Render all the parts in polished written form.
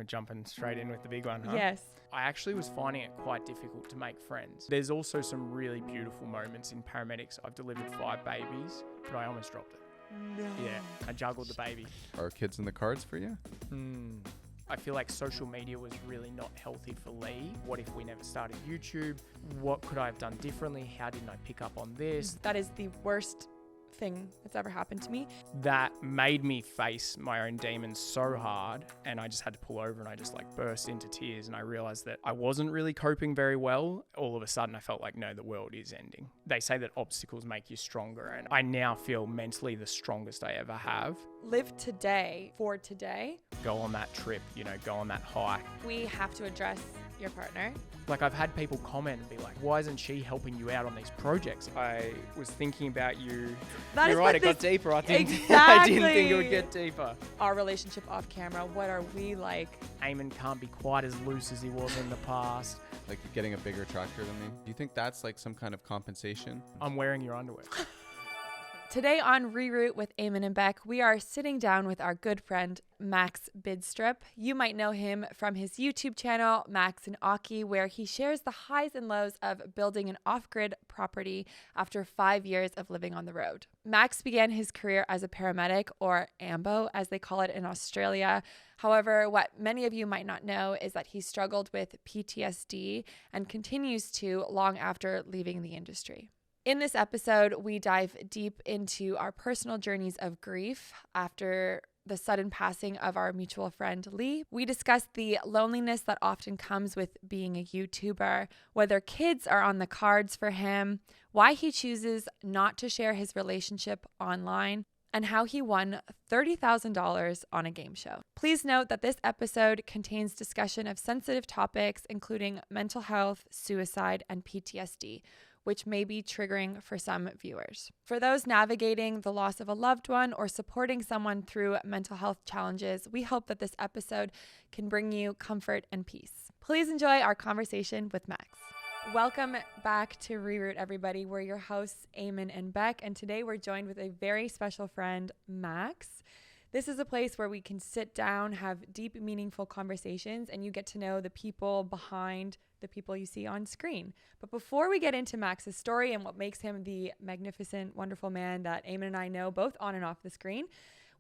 We're jumping straight in with the big one, huh? Yes. I actually was finding it quite difficult to make friends. There's also some really beautiful moments in Paramedics. I've delivered 5 babies, but I almost dropped it. No. Yeah, I juggled the baby. Are kids in the cards for you? I feel like social media was really not healthy for Lee. What if we never started YouTube? What could I have done differently? How didn't I pick up on this? That is the worst thing that's ever happened to me. That made me face my own demons so hard, and I just had to pull over and I just like burst into tears, and I realized that I wasn't really coping very well. All of a sudden I felt like, no, the world is ending. They say that obstacles make you stronger, and I now feel mentally the strongest I ever have. Live today for today. Go on that trip, go on that hike. We have to address your partner. Like, I've had people comment and be like, why isn't she helping you out on these projects? I was thinking about you. You're right, it got deeper. I didn't think it would get deeper. Our relationship off camera, what are we like? Eamon can't be quite as loose as he was in the past. Like getting a bigger tractor than me? Do you think that's like some kind of compensation? I'm wearing your underwear. Today on Reroot with Eamon Bec, we are sitting down with our good friend, Max Bidstrup. You might know him from his YouTube channel, Max and Occy, where he shares the highs and lows of building an off-grid property after 5 years of living on the road. Max began his career as a paramedic, or AMBO, as they call it in Australia. However, what many of you might not know is that he struggled with PTSD and continues to long after leaving the industry. In this episode, we dive deep into our personal journeys of grief after the sudden passing of our mutual friend Lee. We discuss the loneliness that often comes with being a YouTuber, whether kids are on the cards for him, why he chooses not to share his relationship online, and how he won $30,000 on a game show. Please note that this episode contains discussion of sensitive topics, including mental health, suicide, and PTSD, which may be triggering for some viewers. For those navigating the loss of a loved one or supporting someone through mental health challenges, we hope that this episode can bring you comfort and peace. Please enjoy our conversation with Max. Welcome back to Reroot, everybody. We're your hosts, Eamon and Bec, and today we're joined with a very special friend, Max. This is a place where we can sit down, have deep, meaningful conversations, and you get to know the people behind the people you see on screen. But before we get into Max's story and what makes him the magnificent, wonderful man that Eamon and I know both on and off the screen,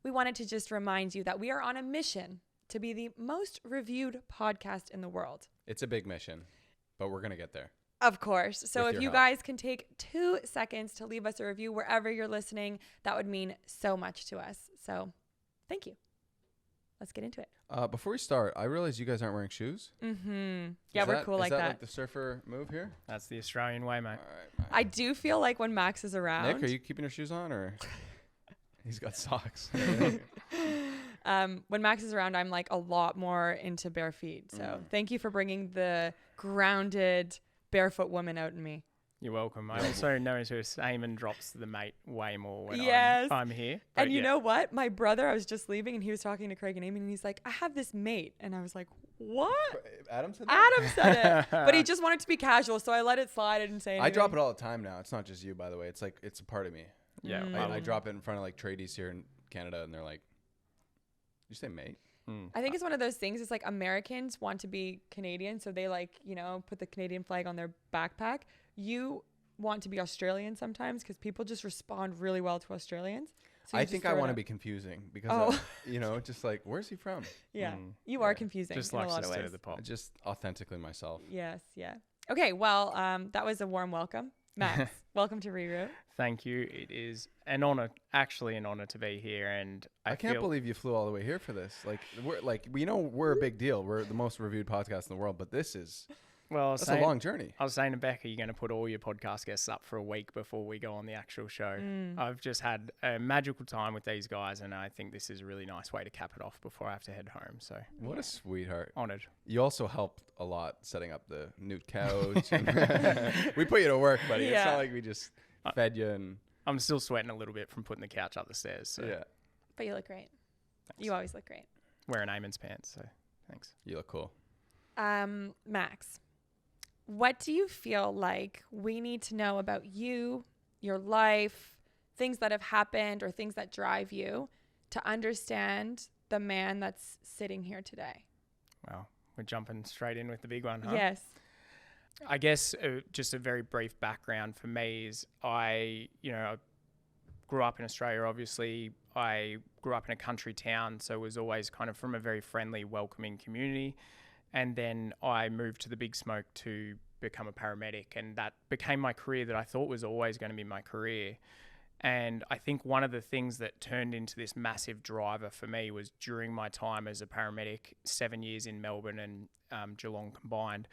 we wanted to just remind you that we are on a mission to be the most reviewed podcast in the world. It's a big mission, but we're going to get there. Of course. So if you help. guys can take 2 seconds to leave us a review wherever you're listening, that would mean so much to us. So thank you. Let's get into it. Before we start, I realize you guys aren't wearing shoes. Yeah, we're cool like that. Is that like the surfer move here? That's the Australian way, mate. All right. I do feel like when Max is around. Nick, are you keeping your shoes on or? He's got socks. When Max is around, I'm like a lot more into bare feet. So thank you for bringing the grounded barefoot woman out in me. You're welcome. I also notice Eamon drops the mate way more when I'm here. And you know what? My brother, I was just leaving and he was talking to Craig and Eamon and he's like, I have this mate. And I was like, what? Adam said that? Adam said it. But he just wanted to be casual. So I let it slide. I didn't say anything. I drop it all the time now. It's not just you, by the way. It's like, it's a part of me. Yeah. I drop it in front of like tradies here in Canada and they're like, you say mate? I think it's one of those things. It's like Americans want to be Canadian. So they like, put the Canadian flag on their backpack. You want to be Australian sometimes because people just respond really well to Australians. So I think I want to be confusing because, just like, where's he from? Yeah, you are confusing just in a likes lot to of stir ways. the pot. Just authentically myself. Yes, yeah. Okay, well, that was a warm welcome. Max, welcome to Reroot. Thank you. It is an honor, actually an honor to be here. And I can't believe you flew all the way here for this. We're a big deal. We're the most reviewed podcast in the world, but this is... That's a long journey. I was saying to Bec, are you going to put all your podcast guests up for a week before we go on the actual show? I've just had a magical time with these guys, and I think this is a really nice way to cap it off before I have to head home. So what a sweetheart. Honored. You also helped a lot setting up the new couch. We put you to work, buddy. Yeah. It's not like we just fed you. And I'm still sweating a little bit from putting the couch up the stairs. So. Yeah. But you look great. Thanks. You always look great. Wearing Eamon's pants, so thanks. You look cool. Max, what do you feel like we need to know about you, your life, things that have happened or things that drive you to understand the man that's sitting here today? Well, we're jumping straight in with the big one, huh? Yes. I guess just a very brief background for me is I grew up in Australia, obviously. I grew up in a country town, so was always kind of from a very friendly, welcoming community. And then I moved to the big smoke to become a paramedic, and that became my career that I thought was always going to be my career. And I think one of the things that turned into this massive driver for me was during my time as a paramedic, 7 years in Melbourne and Geelong combined,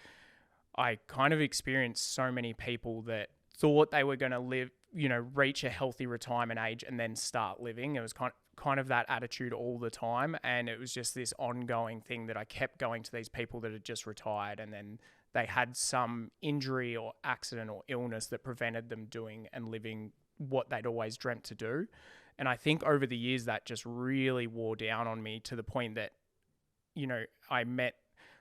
I kind of experienced so many people that thought they were going to live, reach a healthy retirement age and then start living. It was kind of that attitude all the time. And it was just this ongoing thing that I kept going to these people that had just retired, and then they had some injury or accident or illness that prevented them doing and living what they'd always dreamt to do. And I think over the years that just really wore down on me to the point that, I met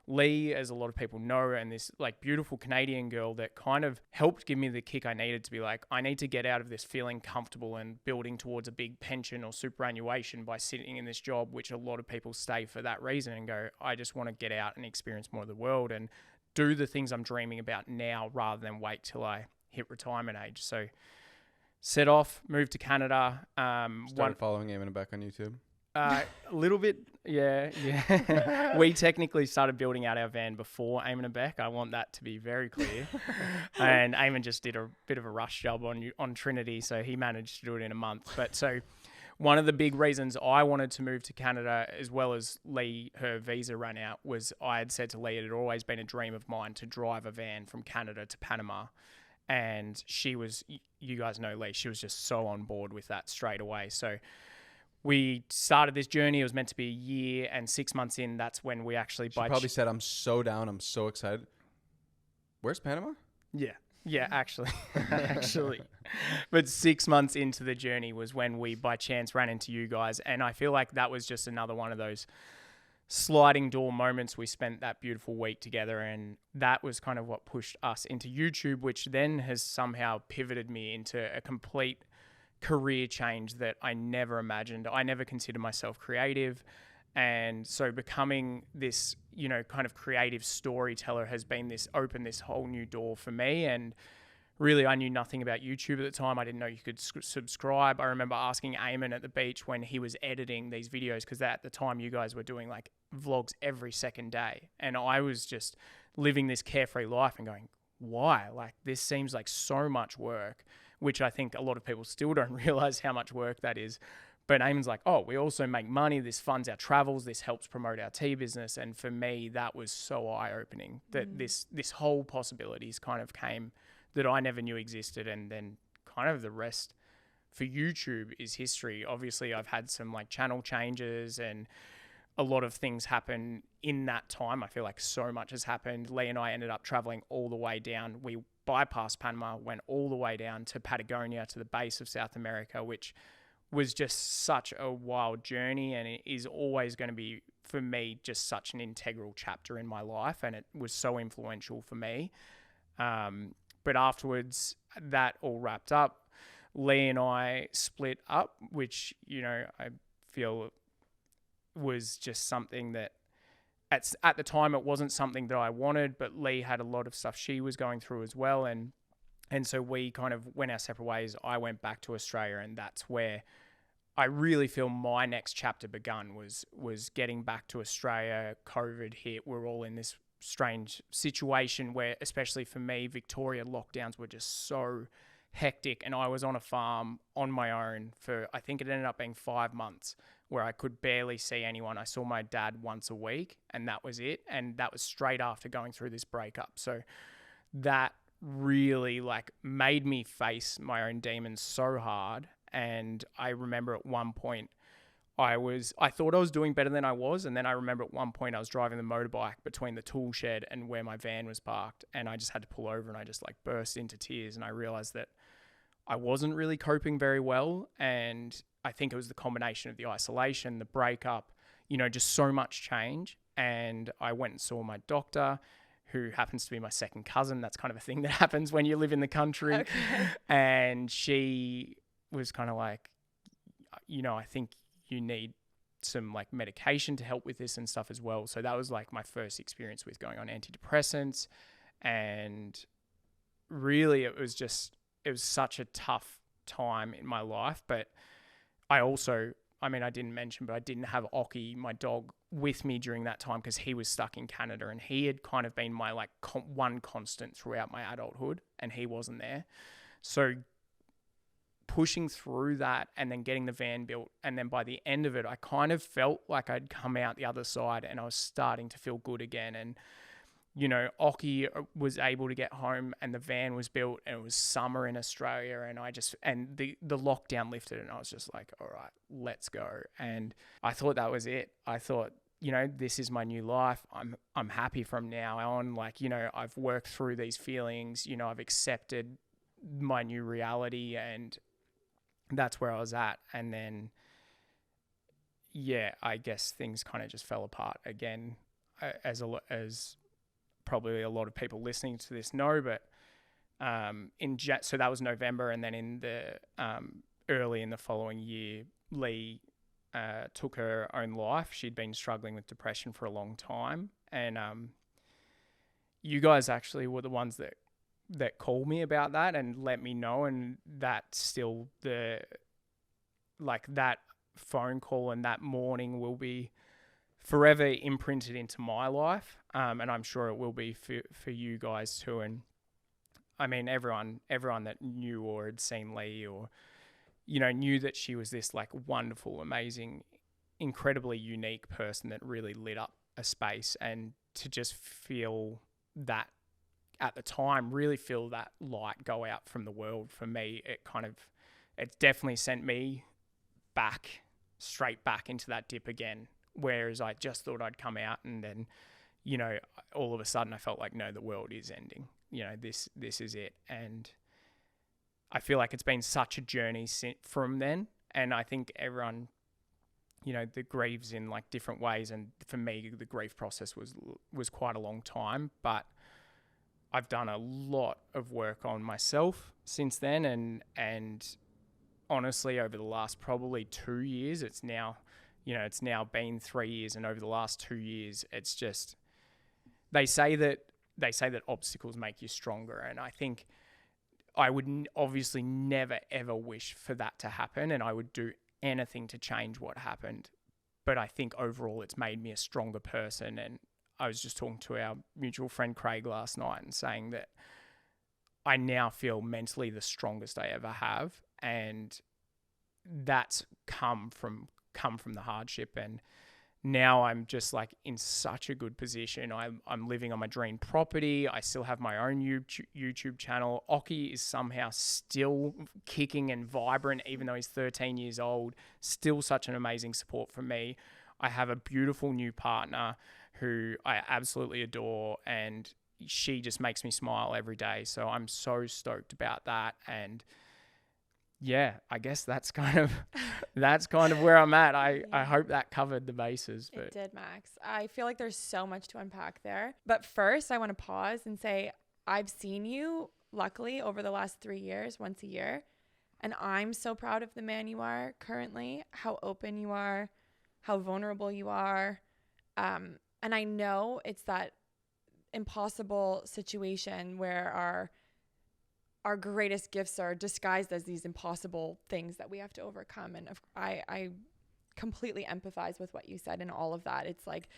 Lee, as a lot of people know, and this like beautiful Canadian girl that kind of helped give me the kick I needed to be like, I need to get out of this feeling comfortable and building towards a big pension or superannuation by sitting in this job, which a lot of people stay for that reason, and go, I just want to get out and experience more of the world and do the things I'm dreaming about now rather than wait till I hit retirement age. So set off, moved to Canada. Started following Eamon Bec on YouTube. A little bit, yeah. We technically started building out our van before Eamon Bec. I want that to be very clear. And Eamon just did a bit of a rush job on Trinity, so he managed to do it in a month. But so one of the big reasons I wanted to move to Canada, as well as Lee, her visa ran out, was I had said to Lee it had always been a dream of mine to drive a van from Canada to Panama. And she was, you guys know Lee, she was just so on board with that straight away. So we started this journey. It was meant to be a year, and 6 months in, that's when we actually... She probably said, I'm so down. I'm so excited. Where's Panama? Yeah, actually. But 6 months into the journey was when we, by chance, ran into you guys. And I feel like that was just another one of those sliding door moments. We spent that beautiful week together, and that was kind of what pushed us into YouTube, which then has somehow pivoted me into a complete career change that I never imagined. I never considered myself creative. And so becoming this, kind of creative storyteller has been opened this whole new door for me. And really, I knew nothing about YouTube at the time. I didn't know you could subscribe. I remember asking Eamon at the beach when he was editing these videos, because at the time you guys were doing like vlogs every second day. And I was just living this carefree life and going, why? Like, this seems like so much work, which I think a lot of people still don't realize how much work that is. But Eamon's like, oh, we also make money. This funds our travels. This helps promote our tea business. And for me, that was so eye-opening that this whole possibilities kind of came that I never knew existed. And then kind of the rest for YouTube is history. Obviously, I've had some like channel changes and a lot of things happen in that time. I feel like so much has happened. Lee and I ended up traveling all the way down. We bypassed Panama, went all the way down to Patagonia, to the base of South America, which was just such a wild journey, and it is always going to be, for me, just such an integral chapter in my life, and it was so influential for me. But afterwards, that all wrapped up. Lee and I split up, which, I feel was just something that at the time it wasn't something that I wanted, but Lee had a lot of stuff she was going through as well. And so we kind of went our separate ways. I went back to Australia, and that's where I really feel my next chapter begun, was getting back to Australia. COVID hit. We're all in this strange situation where, especially for me, Victoria lockdowns were just so hectic, and I was on a farm on my own for, I think it ended up being 5 months, where I could barely see anyone. I saw my dad once a week, and that was it. And that was straight after going through this breakup. So that really made me face my own demons so hard. And I remember at one point I thought I was doing better than I was. And then I remember at one point I was driving the motorbike between the tool shed and where my van was parked. And I just had to pull over, and I just burst into tears. And I realized that I wasn't really coping very well. And I think it was the combination of the isolation, the breakup, just so much change. And I went and saw my doctor, who happens to be my second cousin. That's kind of a thing that happens when you live in the country. Okay. And she was kind of like, I think you need some like medication to help with this and stuff as well. So that was like my first experience with going on antidepressants, and really it was such a tough time in my life. But I also, I mean, I didn't mention, but I didn't have Occy, my dog, with me during that time because he was stuck in Canada, and he had kind of been my like one constant throughout my adulthood, and he wasn't there. So pushing through that and then getting the van built, and then by the end of it, I kind of felt like I'd come out the other side and I was starting to feel good again. And, you know, Occy was able to get home and the van was built, and it was summer in Australia, and the lockdown lifted, and I was just like, all right, let's go. And I thought that was it. I thought, you know, this is my new life. I'm happy from now on. Like, you know, I've worked through these feelings, you know, I've accepted my new reality, and that's where I was at. And then, yeah, I guess things kind of just fell apart again, as probably a lot of people listening to this know. But so that was November, and then in the early in the following year, Lee took her own life. She'd been struggling with depression for a long time, and you guys actually were the ones that called me about that and let me know, and that's still that phone call and that morning will be forever imprinted into my life, and I'm sure it will be for you guys too. And I mean, everyone that knew or had seen Lee, or, you know, knew that she was this like wonderful, amazing, incredibly unique person that really lit up a space, and to just feel that at the time, really feel that light go out from the world, for me, it definitely sent me straight back into that dip again. Whereas I just thought I'd come out, and then, you know, all of a sudden I felt like, no, the world is ending. You know, this is it. And I feel like it's been such a journey from then. And I think everyone, you know, that grieves in like different ways. And for me, the grief process was quite a long time, but I've done a lot of work on myself since then, and honestly, over the last probably 2 years, it's now been 3 years, and over the last 2 years, it's just, they say that obstacles make you stronger, and I think I would obviously never ever wish for that to happen, and I would do anything to change what happened, but I think overall it's made me a stronger person. And I was just talking to our mutual friend Craig last night and saying that I now feel mentally the strongest I ever have, and that's come from the hardship. And now I'm just like in such a good position. I'm living on my dream property. I still have my own YouTube channel. Occy is somehow still kicking and vibrant, even though he's 13 years old. Still such an amazing support from me. I have a beautiful new partner who I absolutely adore, and she just makes me smile every day. So I'm so stoked about that. And yeah, I guess that's kind of where I'm at. I hope that covered the bases. But it did, Max. I feel like there's so much to unpack there. But first, I want to pause and say I've seen you, luckily, over the last 3 years, once a year. And I'm so proud of the man you are currently, how open you are, how vulnerable you are. And I know it's that impossible situation where our greatest gifts are disguised as these impossible things that we have to overcome. And I completely empathize with what you said and all of that. It's like,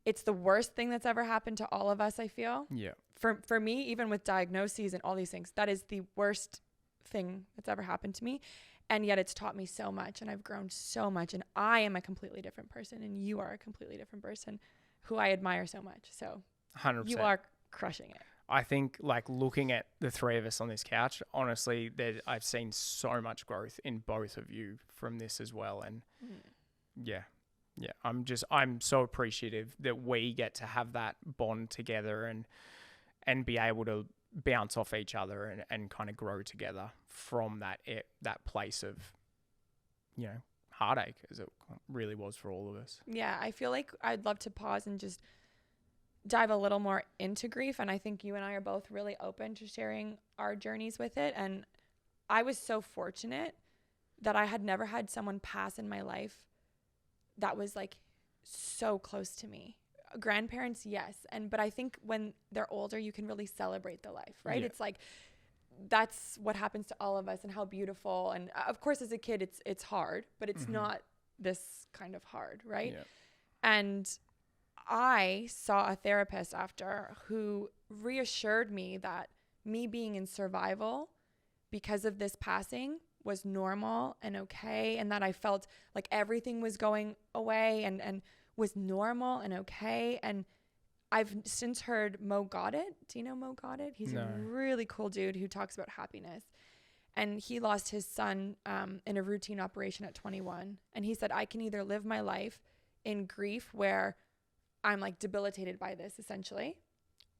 it's the worst thing that's ever happened to all of us, I feel. Yeah. For me, even with diagnoses and all these things, that is the worst thing that's ever happened to me. And yet it's taught me so much, and I've grown so much, and I am a completely different person, and you are a completely different person who I admire so much. So 100%. You are crushing it. I think, like, looking at the three of us on this couch, honestly, I've seen so much growth in both of you from this as well. And yeah, I'm so appreciative that we get to have that bond together and be able to bounce off each other and kind of grow together from that place of, you know, heartache, as it really was for all of us. Yeah, I feel like I'd love to pause and just dive a little more into grief. And I think you and I are both really open to sharing our journeys with it. And I was so fortunate that I had never had someone pass in my life that was like so close to me. Grandparents, yes. But I think when they're older, you can really celebrate the life, right? Yeah. It's like, that's what happens to all of us and how beautiful. And of course, as a kid, it's hard, but it's not this kind of hard, right? Yeah. And I saw a therapist after who reassured me that me being in survival because of this passing was normal and okay, and that I felt like everything was going away and was normal and okay. And I've since heard Mo Goddard. Do you know Mo Goddard? He's a really cool dude who talks about happiness. And he lost his son in a routine operation at 21. And he said, I can either live my life in grief where I'm like debilitated by this essentially,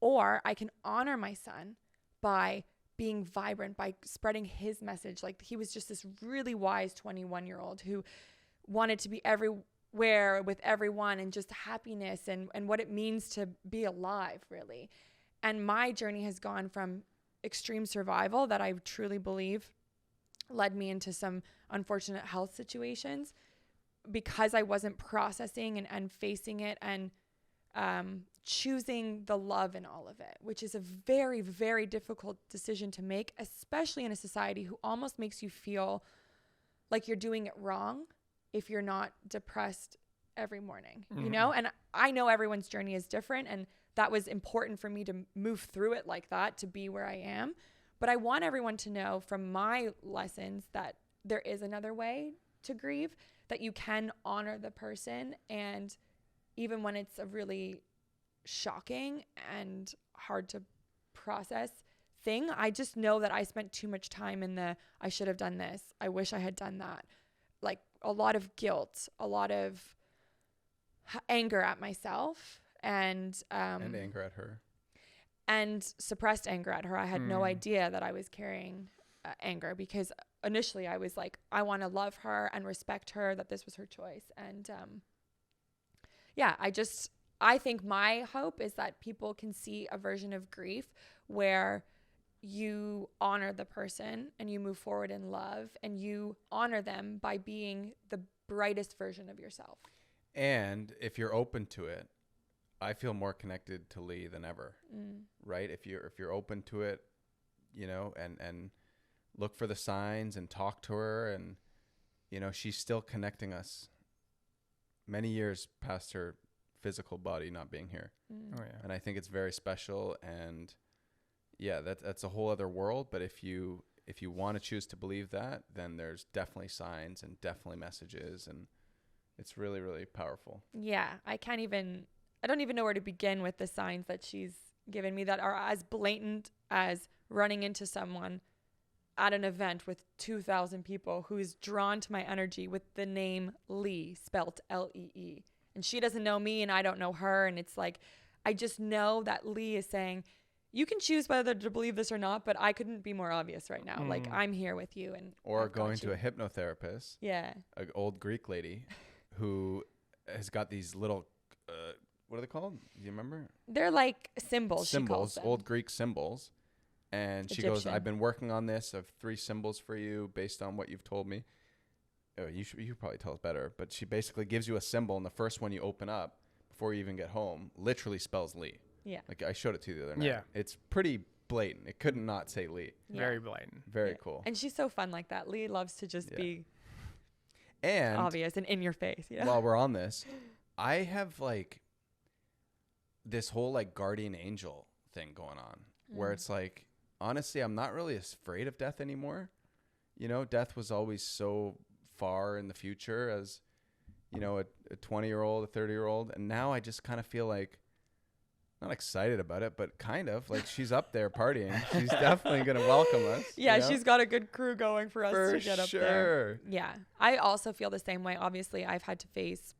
or I can honor my son by being vibrant, by spreading his message. Like, he was just this really wise 21-year-old who wanted to be everywhere with everyone and just happiness and what it means to be alive, really. And my journey has gone from extreme survival that I truly believe led me into some unfortunate health situations because I wasn't processing and facing it and choosing the love in all of it, which is a very, very difficult decision to make, especially in a society who almost makes you feel like you're doing it wrong if you're not depressed every morning, you know? And I know everyone's journey is different, and that was important for me to move through it like that, to be where I am. But I want everyone to know from my lessons that there is another way to grieve, that you can honor the person. And even when it's a really shocking and hard to process thing, I just know that I spent too much time in the, I should have done this, I wish I had done that. Like a lot of guilt, a lot of anger at myself, and anger at her. And suppressed anger at her. I had no idea that I was carrying anger, because initially I was like, I want to love her and respect her, that this was her choice. And I think my hope is that people can see a version of grief where you honor the person and you move forward in love, and you honor them by being the brightest version of yourself. And if you're open to it, I feel more connected to Lee than ever, right? If you're open to it, you know, and look for the signs and talk to her, and, you know, she's still connecting us many years past her physical body not being here. Oh yeah. And I think it's very special, and yeah, that's a whole other world. But if you want to choose to believe that, then there's definitely signs and definitely messages, and it's really, really powerful. Yeah, I don't even know where to begin with the signs that she's given me that are as blatant as running into someone at an event with 2,000 people who is drawn to my energy with the name Lee, spelt Lee. And she doesn't know me and I don't know her. And it's like, I just know that Lee is saying, you can choose whether to believe this or not, but I couldn't be more obvious right now. Like, I'm here with you. Or going to a hypnotherapist. Yeah. An old Greek lady who has got these little, what are they called? Do you remember? They're like symbols. Symbols, old Greek symbols. And she goes, I've been working on this. I have 3 symbols for you based on what you've told me. Oh, you probably tell us better. But she basically gives you a symbol, and the first one you open up before you even get home literally spells Lee. Yeah. Like, I showed it to you the other night. Yeah. It's pretty blatant. It couldn't not say Lee. Yeah. Very blatant. Very cool. And she's so fun like that. Lee loves to just be and obvious and in your face. Yeah. While we're on this, I have like this whole like guardian angel thing going on where it's like, honestly, I'm not really afraid of death anymore. You know, death was always so far in the future as, you know, a 20-year-old, a 30-year-old. And now I just kind of feel like, not excited about it, but kind of like she's up there partying. She's definitely going to welcome us. Yeah, you know? she's got a good crew going for us to get up there. Yeah, I also feel the same way. Obviously, I've had to face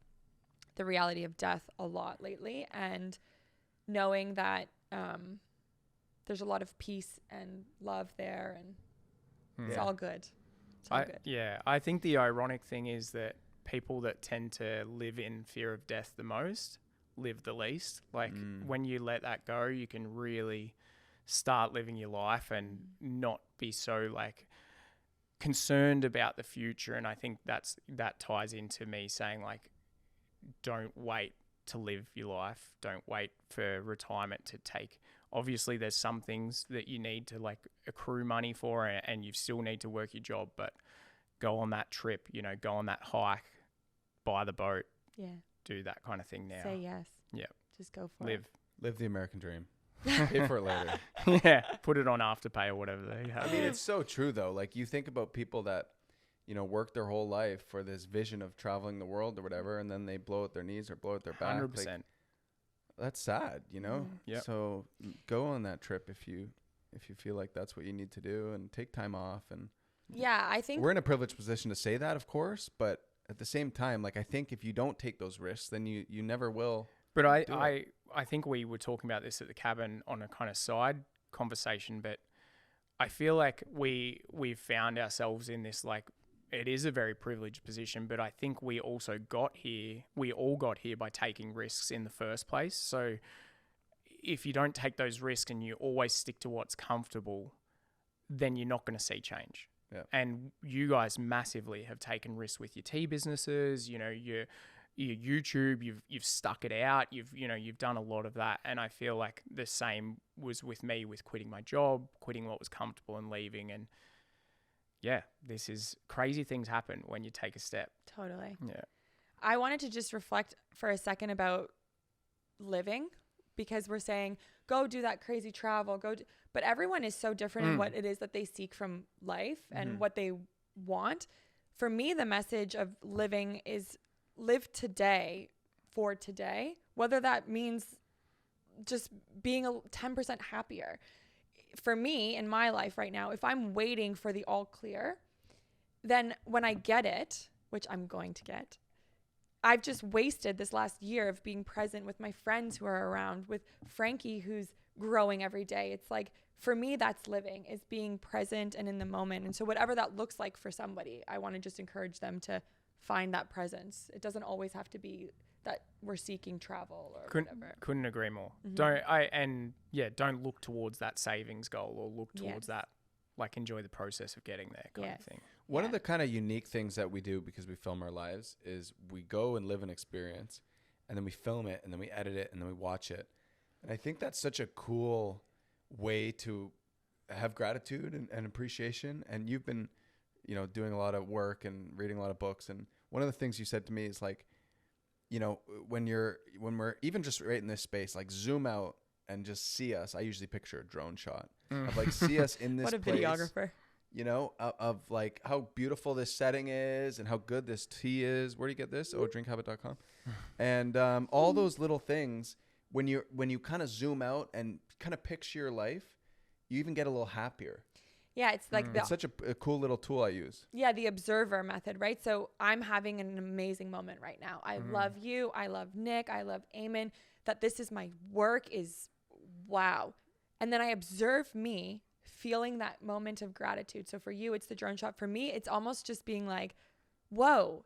the reality of death a lot lately, and knowing that there's a lot of peace and love there, and it's all good. It's all good. Yeah, I think the ironic thing is that people that tend to live in fear of death the most live the least. Like when you let that go, you can really start living your life and not be so like concerned about the future. And I think that ties into me saying like, don't wait to live your life. Don't wait for retirement to take. Obviously, there's some things that you need to like accrue money for, and you still need to work your job, but go on that trip, you know, go on that hike, buy the boat, do that kind of thing now. Say yes. Yeah. Just go for it. Live the American dream. Pay for it later. Yeah. Put it on Afterpay or whatever they have. I mean, it's so true though. Like you think about people that, you know, work their whole life for this vision of traveling the world or whatever, and then they blow out their knees or blow out their back. 100%. Like, that's sad, you know? Yep. So go on that trip if you feel like that's what you need to do, and take time off. And yeah, I think we're in a privileged position to say that, of course, but at the same time, like I think if you don't take those risks, then you never will. But I think we were talking about this at the cabin on a kind of side conversation, but I feel like we've found ourselves in this, like, it is a very privileged position, but I think we all got here by taking risks in the first place. So if you don't take those risks and you always stick to what's comfortable, then you're not going to see change. Yeah. And you guys massively have taken risks with your tea businesses, you know, your YouTube, you've stuck it out, you've done a lot of that. And I feel like the same was with me with quitting my job, quitting what was comfortable and leaving. And yeah, this is crazy things happen when you take a step. Totally. Yeah. I wanted to just reflect for a second about living, because we're saying, go do that crazy travel, but everyone is so different in what it is that they seek from life and what they want. For me, the message of living is live today for today, whether that means just being 10% happier. For me, in my life right now, if I'm waiting for the all clear, then when I get it, which I'm going to get, I've just wasted this last year of being present with my friends who are around, with Frankie who's growing every day. It's like, for me, that's living, is being present and in the moment. And so whatever that looks like for somebody, I want to just encourage them to find that presence. It doesn't always have to be that we're seeking travel or whatever. Couldn't agree more. Don't look towards that savings goal or look towards that, like, enjoy the process of getting there kind of thing. One of the kind of unique things that we do, because we film our lives, is we go and live an experience, and then we film it, and then we edit it, and then we watch it. And I think that's such a cool way to have gratitude and appreciation. And you've been, you know, doing a lot of work and reading a lot of books. And one of the things you said to me is like, you know, when we're even just right in this space, like zoom out and just see us. I usually picture a drone shot of like, see us in this What a place, videographer. you know, of like how beautiful this setting is and how good this tea is. Where do you get this? Oh, drinkhabit.com. And all those little things, when you kind of zoom out and kind of picture your life, you even get a little happier. Yeah, it's like it's such a cool little tool I use. Yeah, the observer method, right? So I'm having an amazing moment right now. I love you. I love Nick. I love Eamon. That this is my work is wow. And then I observe me feeling that moment of gratitude. So for you, it's the drone shot. For me, it's almost just being like, whoa,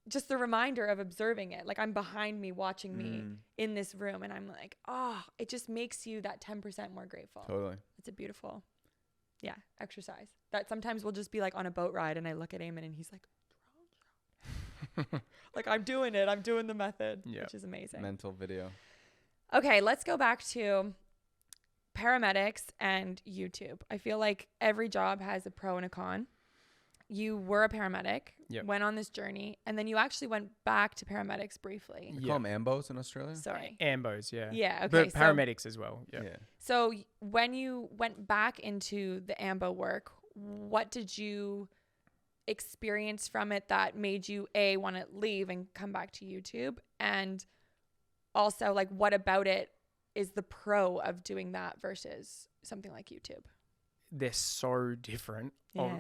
just the reminder of observing it. Like I'm behind me watching me in this room. And I'm like, oh, it just makes you that 10% more grateful. Totally. It's a beautiful exercise that sometimes we'll just be like on a boat ride and I look at Eamon and he's like, like I'm doing the method, which is amazing. Mental video. Okay, let's go back to paramedics and YouTube. I feel like every job has a pro and a con. You were a paramedic, went on this journey, and then you actually went back to paramedics briefly. You call them AMBOs in Australia? Sorry. AMBOs, yeah. Yeah, okay. But paramedics as well, yeah. So when you went back into the AMBO work, what did you experience from it that made you, A, want to leave and come back to YouTube? And also, like, what about it is the pro of doing that versus something like YouTube? They're so different,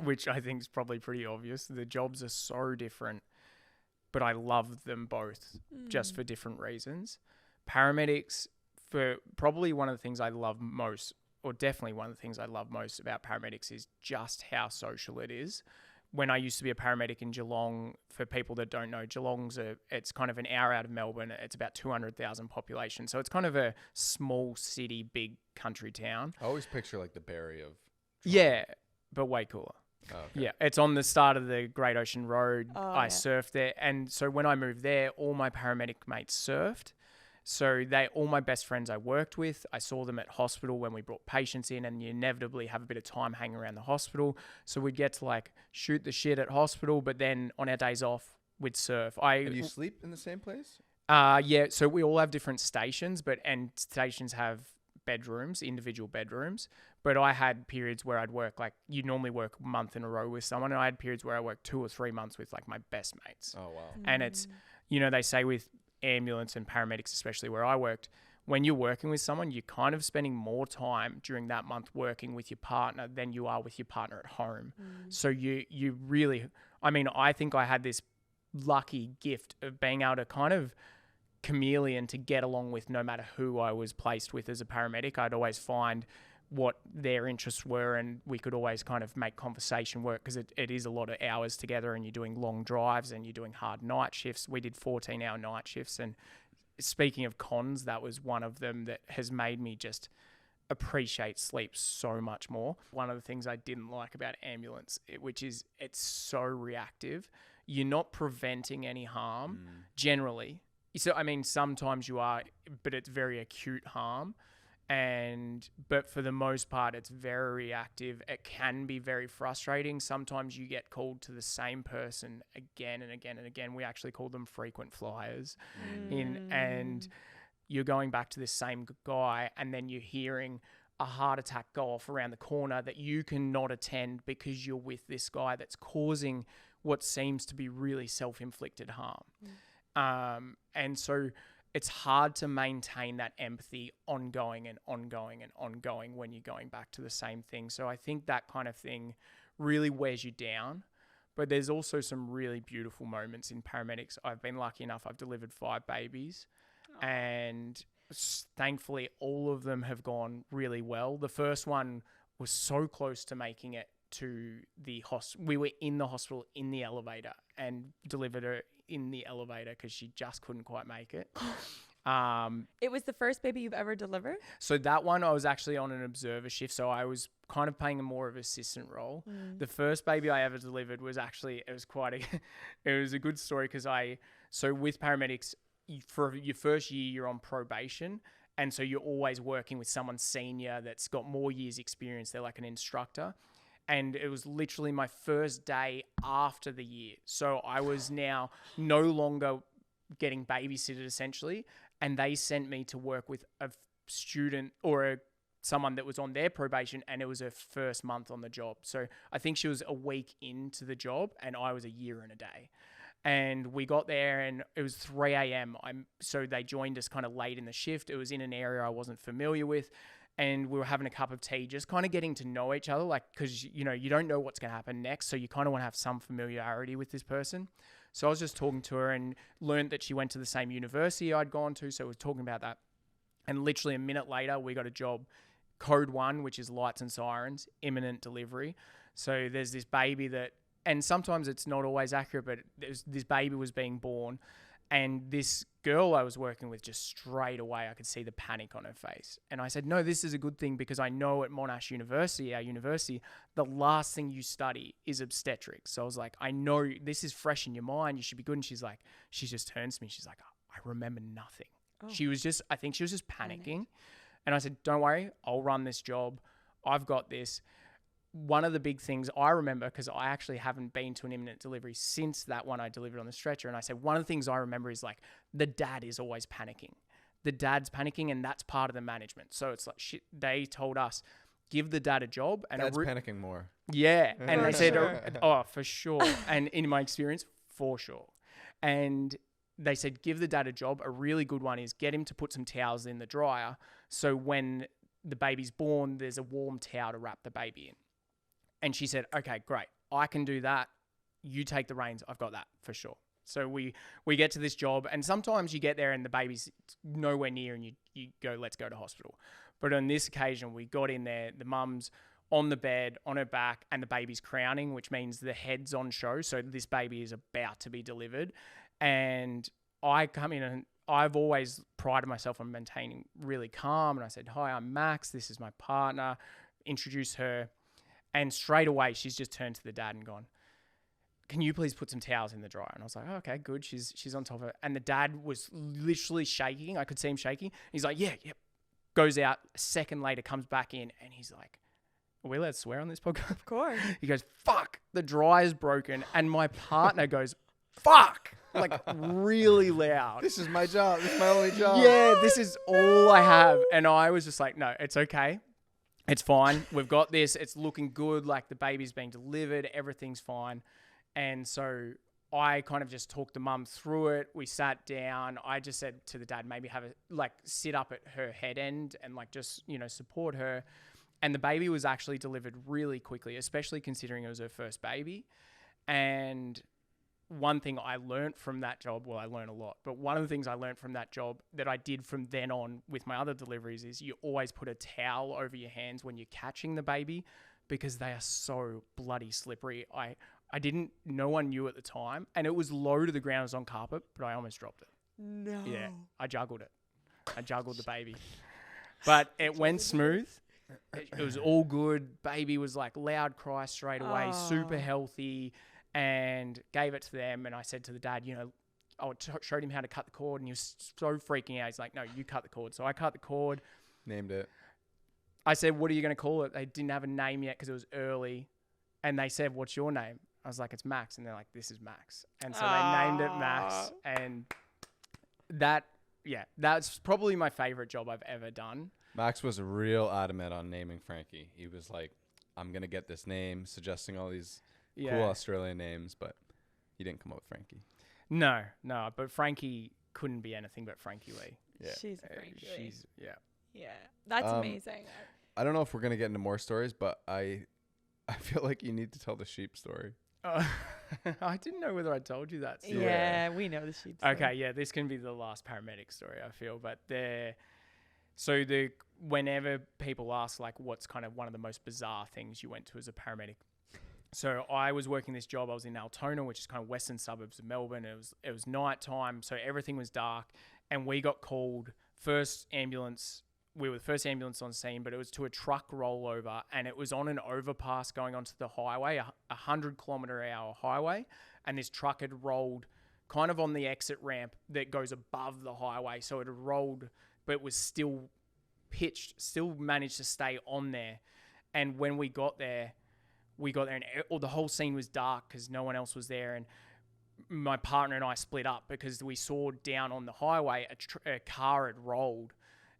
which I think is probably pretty obvious. The jobs are so different, but I love them both just for different reasons. Paramedics, for probably one of the things I love most, or definitely one of the things I love most about paramedics, is just how social it is. When I used to be a paramedic in Geelong, for people that don't know, Geelong's it's kind of an hour out of Melbourne. It's about 200,000 population. So it's kind of a small city, big country town. I always picture like the Barrie of Toronto. Yeah, but way cooler. Oh, okay. Yeah, it's on the start of the Great Ocean Road. Oh, I yeah. surfed there. And so when I moved there, all my paramedic mates surfed. So all my best friends I worked with, I saw them at hospital when we brought patients in, and you inevitably have a bit of time hanging around the hospital. So we'd get to like shoot the shit at hospital, but then on our days off, we'd surf. And you sleep in the same place? Yeah, so we all have different stations, and stations have bedrooms, individual bedrooms. But I had periods where I'd work, like you normally work a month in a row with someone, and I had periods where I worked 2 or 3 months with like my best mates. Oh, wow. And it's, they say with ambulance and paramedics, especially where I worked, when you're working with someone, you're kind of spending more time during that month working with your partner than you are with your partner at home. So you really, I think I had this lucky gift of being able to kind of chameleon to get along with no matter who I was placed with as a paramedic. I'd always find what their interests were, and we could always kind of make conversation work, because it is a lot of hours together, and you're doing long drives and you're doing hard night shifts. We did 14-hour night shifts, and speaking of cons, that was one of them that has made me just appreciate sleep so much more. One of the things I didn't like about ambulance, which is it's so reactive. You're not preventing any harm generally. So, sometimes you are, but it's very acute harm. But for the most part, it's very reactive. It can be very frustrating. Sometimes you get called to the same person again and again and again. We actually call them frequent flyers. And you're going back to this same guy, and then you're hearing a heart attack go off around the corner that you cannot attend because you're with this guy that's causing what seems to be really self-inflicted harm. And so it's hard to maintain that empathy ongoing and ongoing and ongoing when you're going back to the same thing. So I think that kind of thing really wears you down. But there's also some really beautiful moments in paramedics. I've been lucky enough, I've delivered 5 babies. And thankfully, all of them have gone really well. The first one was so close to making it to the hospital. We were in the hospital in the elevator and delivered her in the elevator because she just couldn't quite make it. It was the first baby you've ever delivered? So that one, I was actually on an observer shift, so I was kind of playing a more of an assistant role. The first baby I ever delivered was actually, it was a good story, because so with paramedics, for your first year, you're on probation. And so you're always working with someone senior that's got more years experience. They're like an instructor. And it was literally my first day after the year. So I was now no longer getting babysitted, essentially. And they sent me to work with a student or someone that was on their probation, and it was her first month on the job. So I think she was a week into the job, and I was a year and a day. And we got there, and it was 3 a.m. So they joined us kind of late in the shift. It was in an area I wasn't familiar with. And we were having a cup of tea, just kind of getting to know each other, because, you don't know what's going to happen next. So you kind of want to have some familiarity with this person. So I was just talking to her and learned that she went to the same university I'd gone to. So we were talking about that. And literally a minute later, we got a job, code 1, which is lights and sirens, imminent delivery. So there's this baby and sometimes it's not always accurate, but this baby was being born. And this girl I was working with, just straight away, I could see the panic on her face. And I said, no, this is a good thing, because I know at Monash University, our university, the last thing you study is obstetrics. So I was like, I know this is fresh in your mind. You should be good. And she just turns to me. She's like, I remember nothing. Oh. I think she was just panicking. And I said, don't worry, I'll run this job. I've got this. One of the big things I remember, because I actually haven't been to an imminent delivery since that one I delivered on the stretcher. And I said, one of the things I remember is like the dad is always panicking. The dad's panicking, and that's part of the management. So it's like, shit, they told us, give the dad a job. And Dad's panicking more. Yeah. And For they said, sure. oh, for sure. And in my experience, for sure. And they said, give the dad a job. A really good one is get him to put some towels in the dryer. So when the baby's born, there's a warm towel to wrap the baby in. And she said, okay, great. I can do that. You take the reins. I've got that for sure. So we get to this job, and sometimes you get there and the baby's nowhere near, and you go, let's go to hospital. But on this occasion, we got in there, the mum's on the bed, on her back, and the baby's crowning, which means the head's on show. So this baby is about to be delivered. And I come in, and I've always prided myself on maintaining really calm. And I said, hi, I'm Max. This is my partner. Introduce her. And straight away, she's just turned to the dad and gone, can you please put some towels in the dryer? And I was like, oh, okay, good. She's on top of it. And the dad was literally shaking. I could see him shaking. He's like, yeah. Goes out. A second later, comes back in. And he's like, are we allowed to swear on this podcast? Of course. He goes, fuck, the dryer's broken. And my partner goes, fuck, like really loud. This is my job. This is my only job. Yeah, this is all I have. And I was just like, no, it's okay. It's fine. We've got this. It's looking good. Like the baby's being delivered. Everything's fine. And so I kind of just talked to mum through it. We sat down. I just said to the dad, maybe have sit up at her head end and just, support her. And the baby was actually delivered really quickly, especially considering it was her first baby. And one thing I learned from that job, well, I learned a lot, but one of the things I learned from that job that I did from then on with my other deliveries is you always put a towel over your hands when you're catching the baby because they are so bloody slippery. No one knew at the time, and it was low to the ground. It was on carpet, but I almost dropped it. No. Yeah, I juggled it. I juggled the baby. But it went smooth. It was all good. Baby was loud cry straight away, super healthy, and gave it to them. And I said to the dad, I showed him how to cut the cord, and he was so freaking out. He's like, no, you cut the cord. So I cut the cord. Named it. I said, what are you going to call it? They didn't have a name yet because it was early. And they said, what's your name? I was like, it's Max. And they're like, this is Max. And so they named it Max. And that's probably my favorite job I've ever done. Max was real adamant on naming Frankie. He was like, I'm going to get this name, suggesting all these cool Australian names, but he didn't come up with Frankie. No, but Frankie couldn't be anything but Frankie Lee. Yeah. She's a Frankie Lee. Yeah, that's amazing. I don't know if we're going to get into more stories, but I feel like you need to tell the sheep story. I didn't know whether I told you that story. Yeah, we know the sheep story. Okay, yeah, this can be the last paramedic story, I feel. But whenever people ask, what's kind of one of the most bizarre things you went to as a paramedic. So I was working this job. I was in Altona, which is kind of western suburbs of Melbourne. It was nighttime, so everything was dark. And we got called first ambulance. We were the first ambulance on scene, but it was to a truck rollover, and it was on an overpass going onto the highway, a 100-kilometre-hour highway, and this truck had rolled kind of on the exit ramp that goes above the highway. So it had rolled, but it was still pitched, still managed to stay on there. And when we got there and the whole scene was dark because no one else was there. And my partner and I split up because we saw down on the highway a car had rolled.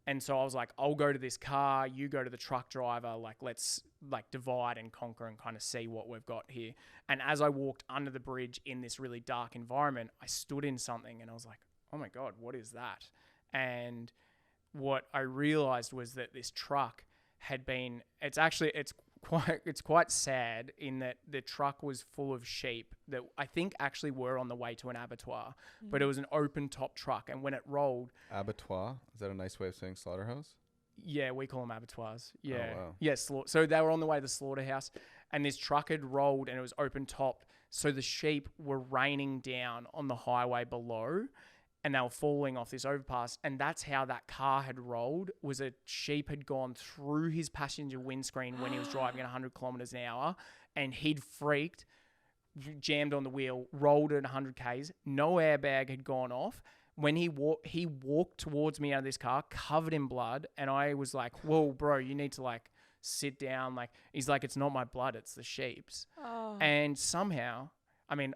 And so I was like, I'll go to this car, you go to the truck driver, let's divide and conquer and kind of see what we've got here. And as I walked under the bridge in this really dark environment, I stood in something and I was like, oh my God, what is that? And what I realized was that this truck had been, it's quite sad in that the truck was full of sheep that I think actually were on the way to an abattoir, but it was an open top truck. And when it rolled... Abattoir? Is that a nice way of saying slaughterhouse? Yeah, we call them abattoirs. Yeah. Oh, wow. Yeah, so they were on the way to the slaughterhouse and this truck had rolled and it was open top. So the sheep were raining down on the highway below and they were falling off this overpass. And that's how that car had rolled, was a sheep had gone through his passenger windscreen when he was driving at 100 kilometers an hour, and he'd freaked, jammed on the wheel, rolled at 100 Ks. No airbag had gone off. When he walked towards me out of this car, covered in blood. And I was like, whoa, bro, you need to sit down. He's like, it's not my blood, it's the sheep's. Oh. And somehow,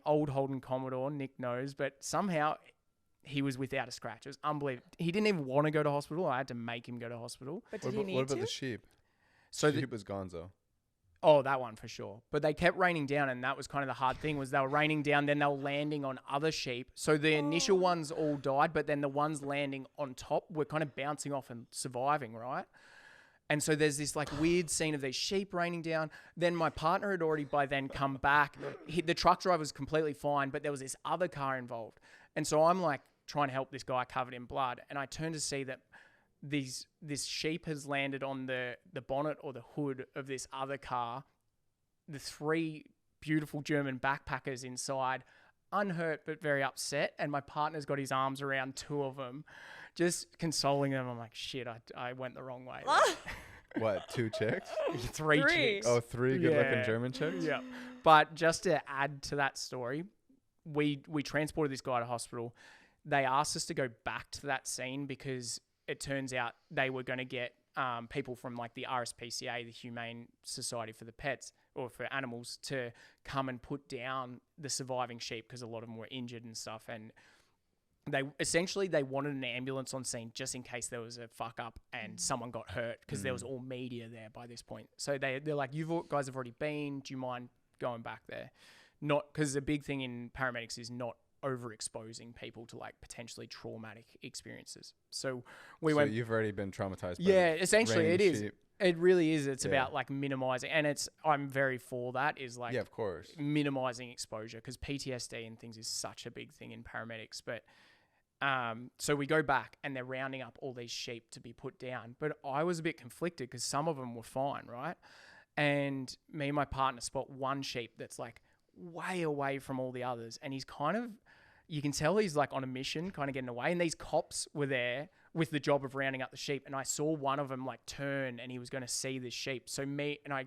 old Holden Commodore, Nick knows, but somehow he was without a scratch. It was unbelievable. He didn't even want to go to hospital. I had to make him go to hospital. But did he need to? What about the sheep? So the sheep was gonzo. Oh, that one for sure. But they kept raining down, and that was kind of the hard thing, was they were raining down, then they were landing on other sheep. So the initial ones all died, but then the ones landing on top were kind of bouncing off and surviving, right? And so there's this weird scene of these sheep raining down. Then my partner had already by then come back. The truck driver was completely fine, but there was this other car involved. And so I'm trying to help this guy covered in blood. And I turn to see that this sheep has landed on the bonnet or the hood of this other car. The 3 beautiful German backpackers inside, unhurt but very upset. And my partner's got his arms around 2 of them, just consoling them. I'm like, shit, I went the wrong way. What, 2 chicks? 3 Three. chicks. Oh, 3 good-looking Yeah. German chicks? Yeah. But just to add to that story, we transported this guy to hospital. They asked us to go back to that scene because it turns out they were going to get people from like the RSPCA, the Humane Society for the Pets or for Animals, to come and put down the surviving sheep because a lot of them were injured and stuff. And they wanted an ambulance on scene just in case there was a fuck up and someone got hurt, because there was all media there by this point. So they're like, you guys have already been. Do you mind going back there? Not because the big thing in paramedics is not overexposing people to like potentially traumatic experiences. So You've already been traumatized by yeah, essentially it is. sheep. It really is. It's about like minimizing, and I'm very for that, is like, Yeah, of course. minimizing exposure, because PTSD and things is such a big thing in paramedics. But so we go back and they're rounding up all these sheep to be put down. But I was a bit conflicted because some of them were fine, right? And me and my partner spot one sheep that's like way away from all the others, and he's kind of, you can tell he's like on a mission, kind of getting away. And these cops were there with the job of rounding up the sheep, and I saw one of them like turn and he was going to see this sheep. So I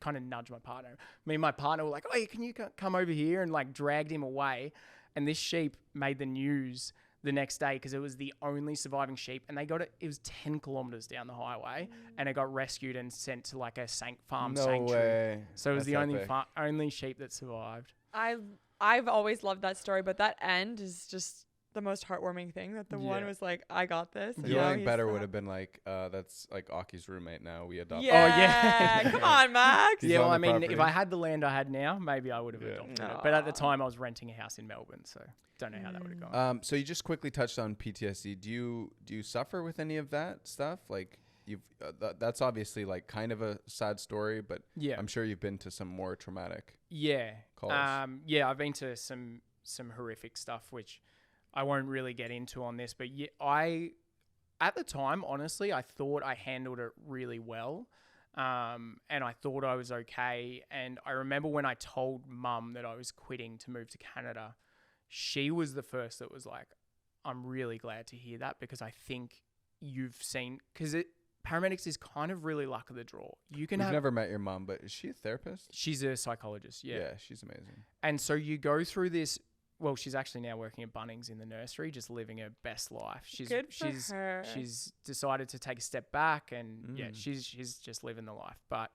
kind of nudged my partner. Me and my partner were like, "Oh, can you come over here?" and like dragged him away. And this sheep made the news the next day because it was the only surviving sheep, and it was 10 kilometers down the highway, and it got rescued and sent to like a farm sanctuary. No way. So it was That's the epic. only sheep that survived. I've always loved that story, but that end is just the most heartwarming thing, that the one Yeah. was like, I got this. and The now only thing he's better not. would have been like, that's like Occy's roommate now. We adopted. Yeah. yeah. Come on, Max. He's Yeah, well, on I the mean, property. if I had the land I had now, maybe I would have Yeah. adopted it. But at the time, I was renting a house in Melbourne, so don't know how that would have gone. So you just quickly touched on PTSD. Do you suffer with any of that stuff? Like you've that's obviously like kind of a sad story, but Yeah. I'm sure you've been to some more traumatic. Yeah. calls. Yeah, I've been to some horrific stuff, which I won't really get into on this, but yeah, at the time, honestly, I thought I handled it really well. And I thought I was okay. And I remember when I told Mum that I was quitting to move to Canada, she was the first that was like, I'm really glad to hear that, because I think you've seen, because paramedics is kind of really luck of the draw. You can We've never met your mom, but is she a therapist? She's a psychologist, yeah. She's amazing. And so you go through this. Well, she's actually now working at Bunnings in the nursery, just living her best life. Good for her. She's decided to take a step back, and yeah, she's just living the life. But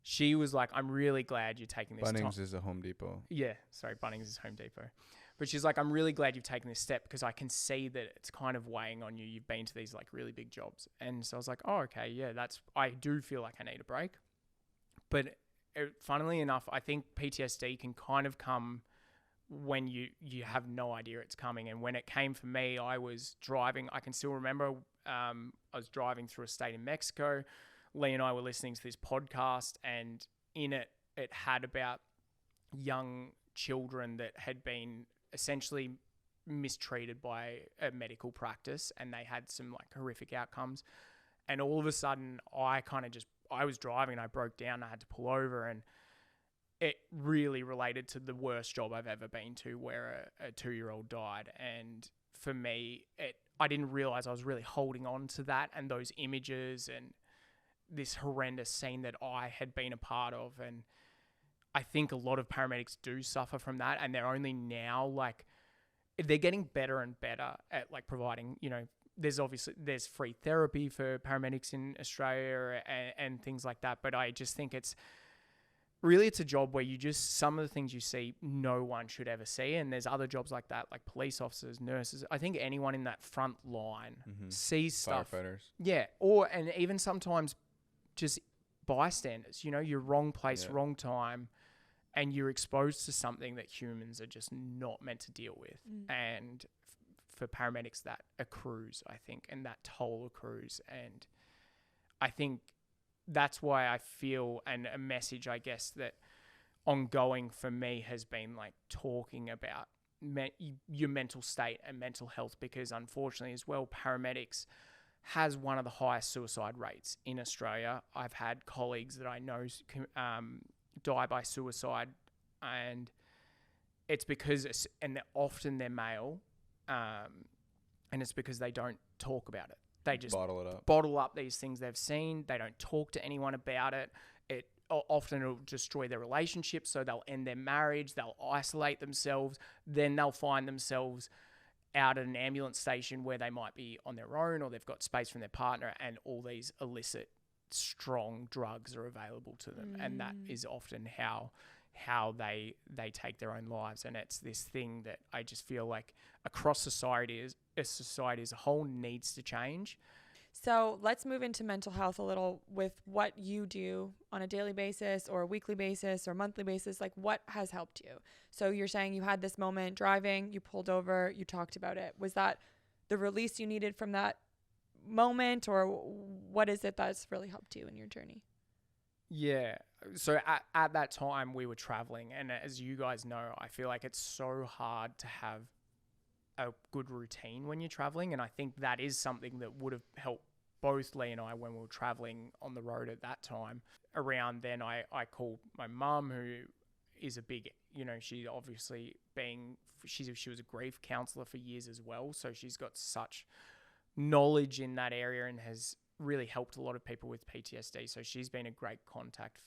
she was like, "I'm really glad you're taking this." Bunnings is a Home Depot. Yeah, sorry, Bunnings is Home Depot. But she's like, "I'm really glad you've taken this step, because I can see that it's kind of weighing on you. You've been to these like really big jobs." And so I was like, "Oh, okay, yeah, I do feel like I need a break." But funnily enough, I think PTSD can kind of come when you have no idea it's coming. And when it came for me, I was driving. I can still remember I was driving through a state in Mexico. Lee and I were listening to this podcast, and in it had about young children that had been essentially mistreated by a medical practice, and they had some like horrific outcomes. And all of a sudden, I was driving and I broke down. I had to pull over, and it really related to the worst job I've ever been to, where a 2-year-old died. And for me, I didn't realize I was really holding on to that and those images and this horrendous scene that I had been a part of. And I think a lot of paramedics do suffer from that, and they're only now like, they're getting better and better at like providing, there's free therapy for paramedics in Australia and things like that. But I just think it's a job where some of the things you see, no one should ever see. And there's other jobs like that, like police officers, nurses. I think anyone in that front line sees stuff. Firefighters. Yeah. And even sometimes just bystanders, you're wrong place, wrong time, and you're exposed to something that humans are just not meant to deal with. And for paramedics, that accrues, I think, and that toll accrues. And I think that's why I feel, and a message, I guess, that ongoing for me has been like talking about your mental state and mental health, because unfortunately as well, paramedics has one of the highest suicide rates in Australia. I've had colleagues that I know die by suicide, and it's because, and often they're male, and it's because they don't talk about it. They just bottle up these things they've seen. They don't talk to anyone about it. Often it'll destroy their relationship, so they'll end their marriage, they'll isolate themselves, then they'll find themselves out at an ambulance station where they might be on their own or they've got space from their partner, and all these illicit, strong drugs are available to them. And that is often how they take their own lives. And it's this thing that I just feel like across society as a whole needs to change. So let's move into mental health a little with what you do on a daily basis or a weekly basis or monthly basis. Like, what has helped you? So you're saying you had this moment driving, you pulled over, you talked about it. Was that the release you needed from that moment, or what is it that's really helped you in your journey? Yeah. So at that time we were traveling, and as you guys know, I feel like it's so hard to have a good routine when you're traveling. And I think that is something that would have helped both Lee and I when we were traveling on the road at that time. Around then, I called my mum, who is a big, she obviously she was a grief counselor for years as well. So she's got such knowledge in that area and has really helped a lot of people with PTSD. So she's been a great contact,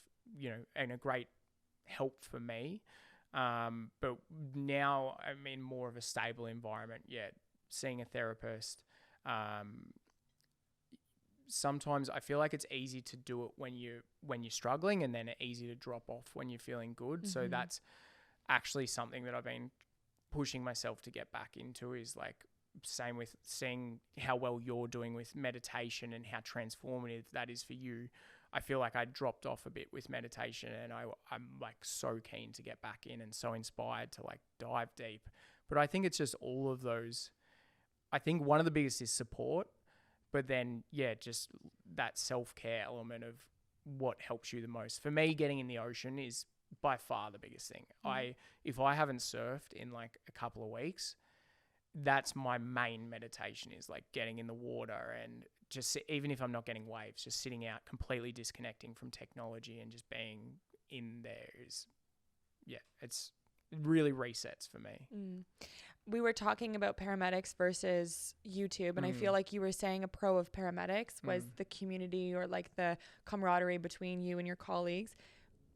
and a great help for me. But now I'm in more of a stable environment. Yeah, seeing a therapist. Sometimes I feel like it's easy to do it when you're struggling, and then it's easy to drop off when you're feeling good. So that's actually something that I've been pushing myself to get back into, is like, same with seeing how well you're doing with meditation and how transformative that is for you. I feel like I dropped off a bit with meditation, and I'm like so keen to get back in and so inspired to like dive deep. But I think it's just all of those. I think one of the biggest is support, but then, just that self-care element of what helps you the most. For me, getting in the ocean is by far the biggest thing. If I haven't surfed in like a couple of weeks, that's my main meditation, is like getting in the water and just, even if I'm not getting waves, just sitting out, completely disconnecting from technology and just being in there it really resets for me. We were talking about paramedics versus YouTube, and I feel like you were saying a pro of paramedics was the community, or like the camaraderie between you and your colleagues.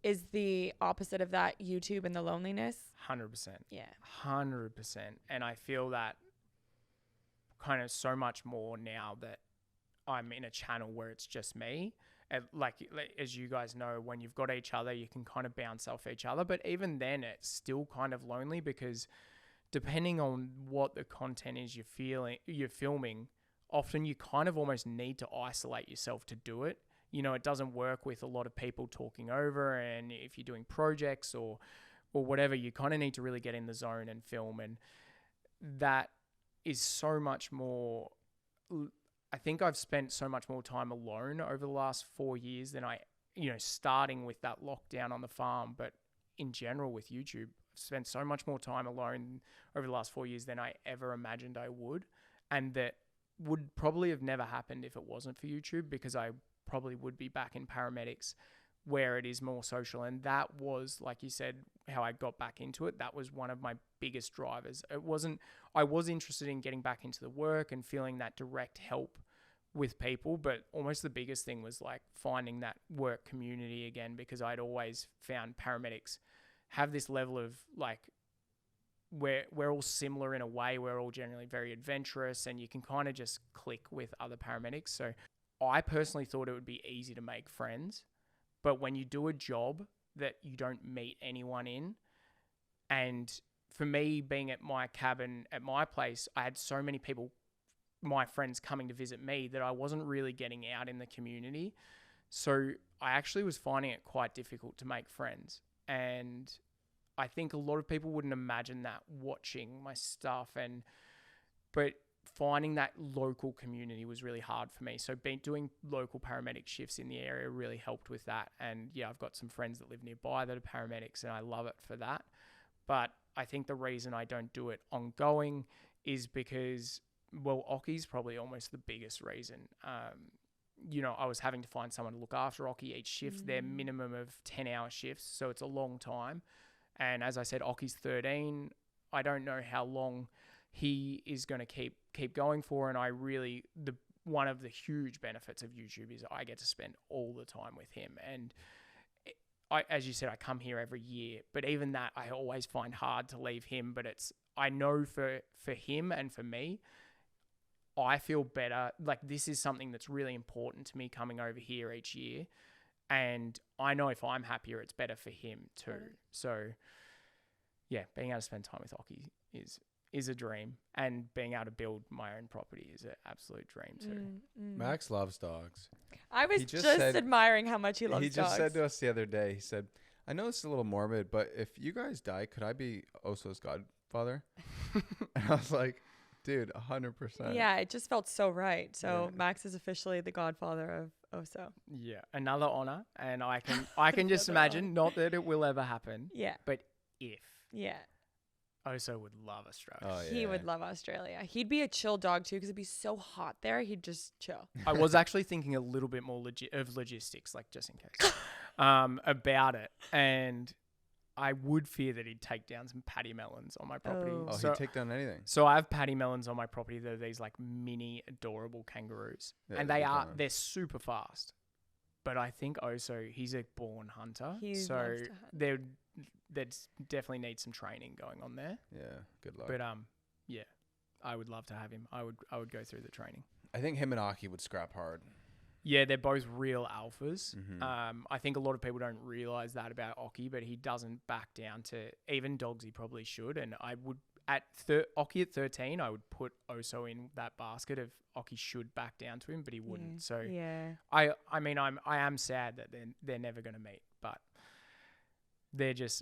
Is the opposite of that YouTube and the loneliness? 100%. Yeah. 100%. And I feel that kind of so much more now that I'm in a channel where it's just me. And like as you guys know, when you've got each other, you can kind of bounce off each other. But even then, it's still kind of lonely, because depending on what the content is you're filming, often you kind of almost need to isolate yourself to do it. It doesn't work with a lot of people talking over, and if you're doing projects or whatever, you kind of need to really get in the zone and film. And that is so much more. I think I've spent so much more time alone over the last 4 years than I, starting with that lockdown on the farm, but in general with YouTube, I've spent so much more time alone over the last 4 years than I ever imagined I would. And that would probably have never happened if it wasn't for YouTube, because I probably would be back in paramedics where it is more social. And that was, like you said, how I got back into it. That was one of my biggest drivers. I was interested in getting back into the work and feeling that direct help with people, but almost the biggest thing was like finding that work community again, because I'd always found paramedics have this level of like, we're all similar in a way. We're all generally very adventurous, and you can kind of just click with other paramedics. So I personally thought it would be easy to make friends, but when you do a job that you don't meet anyone in, and for me, being at my cabin at my place, I had so many people, my friends, coming to visit me, that I wasn't really getting out in the community. So I actually was finding it quite difficult to make friends. And I think a lot of people wouldn't imagine that watching my stuff, but finding that local community was really hard for me. So doing local paramedic shifts in the area really helped with that. And I've got some friends that live nearby that are paramedics, and I love it for that. But I think the reason I don't do it ongoing is because, Occy's probably almost the biggest reason. I was having to find someone to look after Occy each shift. They're minimum of 10-hour shifts, so it's a long time. And as I said, Occy's 13. I don't know how long he is going to keep going for. And one of the huge benefits of YouTube is I get to spend all the time with him. And as you said, I come here every year, but even that I always find hard to leave him. But I know for him and for me, I feel better. Like, this is something that's really important to me coming over here each year. And I know if I'm happier, it's better for him too. So yeah, being able to spend time with Occy is a dream, and being able to build my own property is an absolute dream too. Max loves dogs. I was just just said- admiring how much he loves He dogs. just said to us the other day, he said, I know it's a little morbid, but if you guys die, could I be Oso's godfather? And I was like, dude, 100%. Yeah, it just felt so right. So Yeah. Max is officially the godfather of Oso. Yeah, another honor, and I can just imagine, not that it will ever happen, Yeah. but if Yeah. Oso would love Australia. Oh, yeah. He would love Australia. He'd be a chill dog too because it'd be so hot there. He'd just chill. I was actually thinking a little bit more of logistics, like just in case, about it, and I would fear that he'd take down some patty melons on my property. Oh. Oh, so, he'd take down anything. so I have patty melons on my property. They're these like mini adorable kangaroos, Yeah, and they're good fun. they're super fast. But I think Oso, he's a born hunter, He so loves to hunt. there'd definitely need some training going on there. Yeah, good luck. But yeah, I would love to have him. I would go through the training. I think him and Occy would scrap hard. Yeah, they're both real alphas. Mhm. I think a lot of people don't realize that about Occy, but he doesn't back down to even dogs he probably should. And I would Occy at 13, I would put Oso in that basket of Occy should back down to him, but he wouldn't. So yeah. I am sad that they're never going to meet, but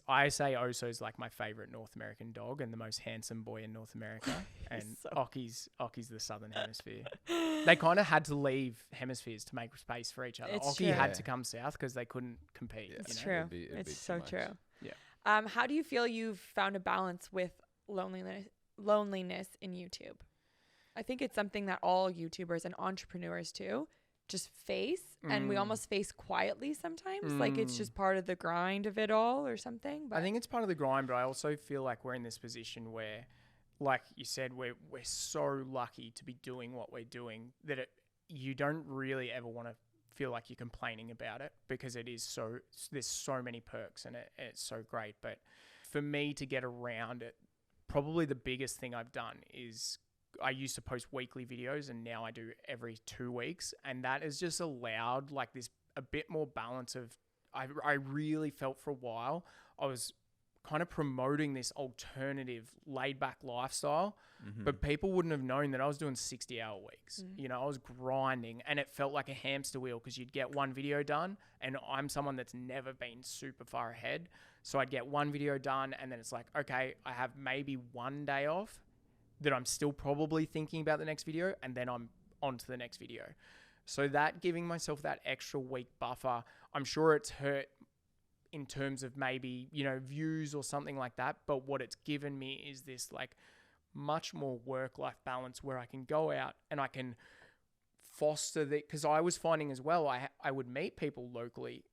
I say Oso's like my favorite North American dog and the most handsome boy in North America, and so- Occy's the Southern Hemisphere. They kind of had to leave hemispheres to make space for each other. It's Occy true. had to come south because they couldn't compete. Yeah. It's you know? true. It'd be It's too so much. true. Yeah. How do you feel you've found a balance with loneliness in YouTube? I think it's something that all YouTubers and entrepreneurs too just face, and we almost face quietly sometimes. Like it's just part of the grind of it all or something. But I think it's part of the grind, but I also feel like we're in this position where, like you said, we're so lucky to be doing what we're doing that you don't really ever want to feel like you're complaining about it, because there's so many perks and it's so great. But for me to get around it, probably the biggest thing I've done is I used to post weekly videos, and now I do every 2 weeks, and that has just allowed like a bit more balance of, I really felt for a while I was kind of promoting this alternative laid back lifestyle, but people wouldn't have known that I was doing 60-hour weeks. You know, I was grinding, and it felt like a hamster wheel, because you'd get one video done, and I'm someone that's never been super far ahead. So I'd get one video done, and then it's like, okay, I have maybe one day off that I'm still probably thinking about the next video, and then I'm on to the next video. So that giving myself that extra week buffer, I'm sure it's hurt in terms of maybe, you know, views or something like that. But what it's given me is this like much more work-life balance where I can go out and I can foster because I was finding as well, I would meet people locally,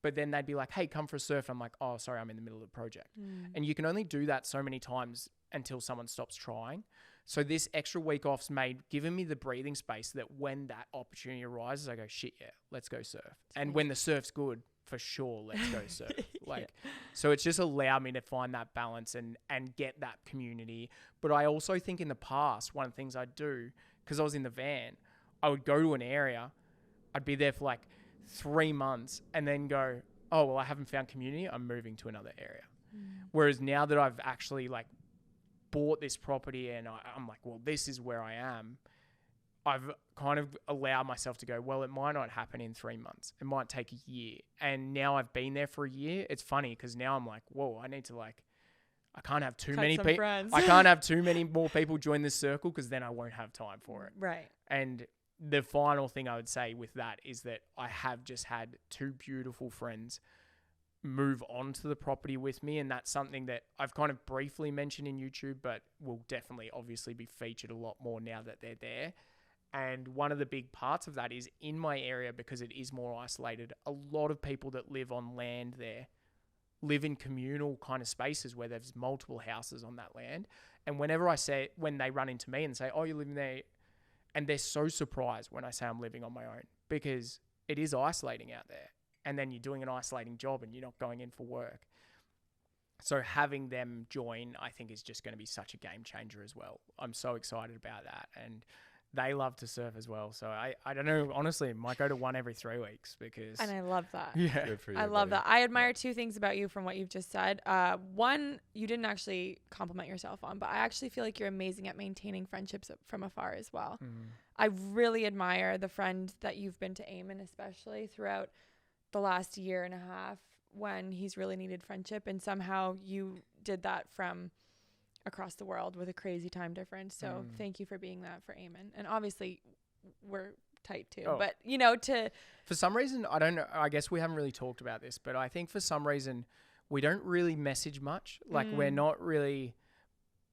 but then they'd be like, hey, come for a surf. I'm like, oh, sorry, I'm in the middle of a project. And you can only do that so many times until someone stops trying. So this extra week off's given me the breathing space that when that opportunity arises, I go, shit, yeah, let's go surf. And when the surf's good, for sure, let's go surf. So it's just allowed me to find that balance and get that community. But I also think in the past, one of the things I'd do, because I was in the van, I would go to an area, I'd be there for like 3 months, and then go, oh, well, I haven't found community, I'm moving to another area. Whereas now that I've actually like bought this property and I'm like, well, this is where I am, I've kind of allowed myself to go, well, it might not happen in 3 months. It might take a year. And now I've been there for a year. It's funny because now I'm like, whoa, I need to I can't have too many people. I can't have too many more people join this circle, because then I won't have time for it. Right. And the final thing I would say with that is that I have just had 2 beautiful friends move on to the property with me, and that's something that I've kind of briefly mentioned in YouTube, but will definitely obviously be featured a lot more now that they're there. And one of the big parts of that is in my area, because it is more isolated, a lot of people that live on land there live in communal kind of spaces where there's multiple houses on that land. And when they run into me and say, oh, you're living there, and they're so surprised when I say I'm living on my own, because it is isolating out there. And then you're doing an isolating job and you're not going in for work. So having them join, I think, is just going to be such a game changer as well. I'm so excited about that. And they love to surf as well. So I don't know, honestly, might go to one every 3 weeks because... And I love that. Yeah. Good for you, I love buddy. that. I admire two things about you from what you've just said. One, you didn't actually compliment yourself on, but I actually feel like you're amazing at maintaining friendships from afar as well. I really admire the friend that you've been to Eamon, especially throughout the last year and a half when he's really needed friendship, and somehow you did that from across the world with a crazy time difference. So thank you for being that for Eamon. And obviously we're tight too, but you know, for some reason, I don't know, I guess we haven't really talked about this, but I think for some reason we don't really message much. Like we're not really,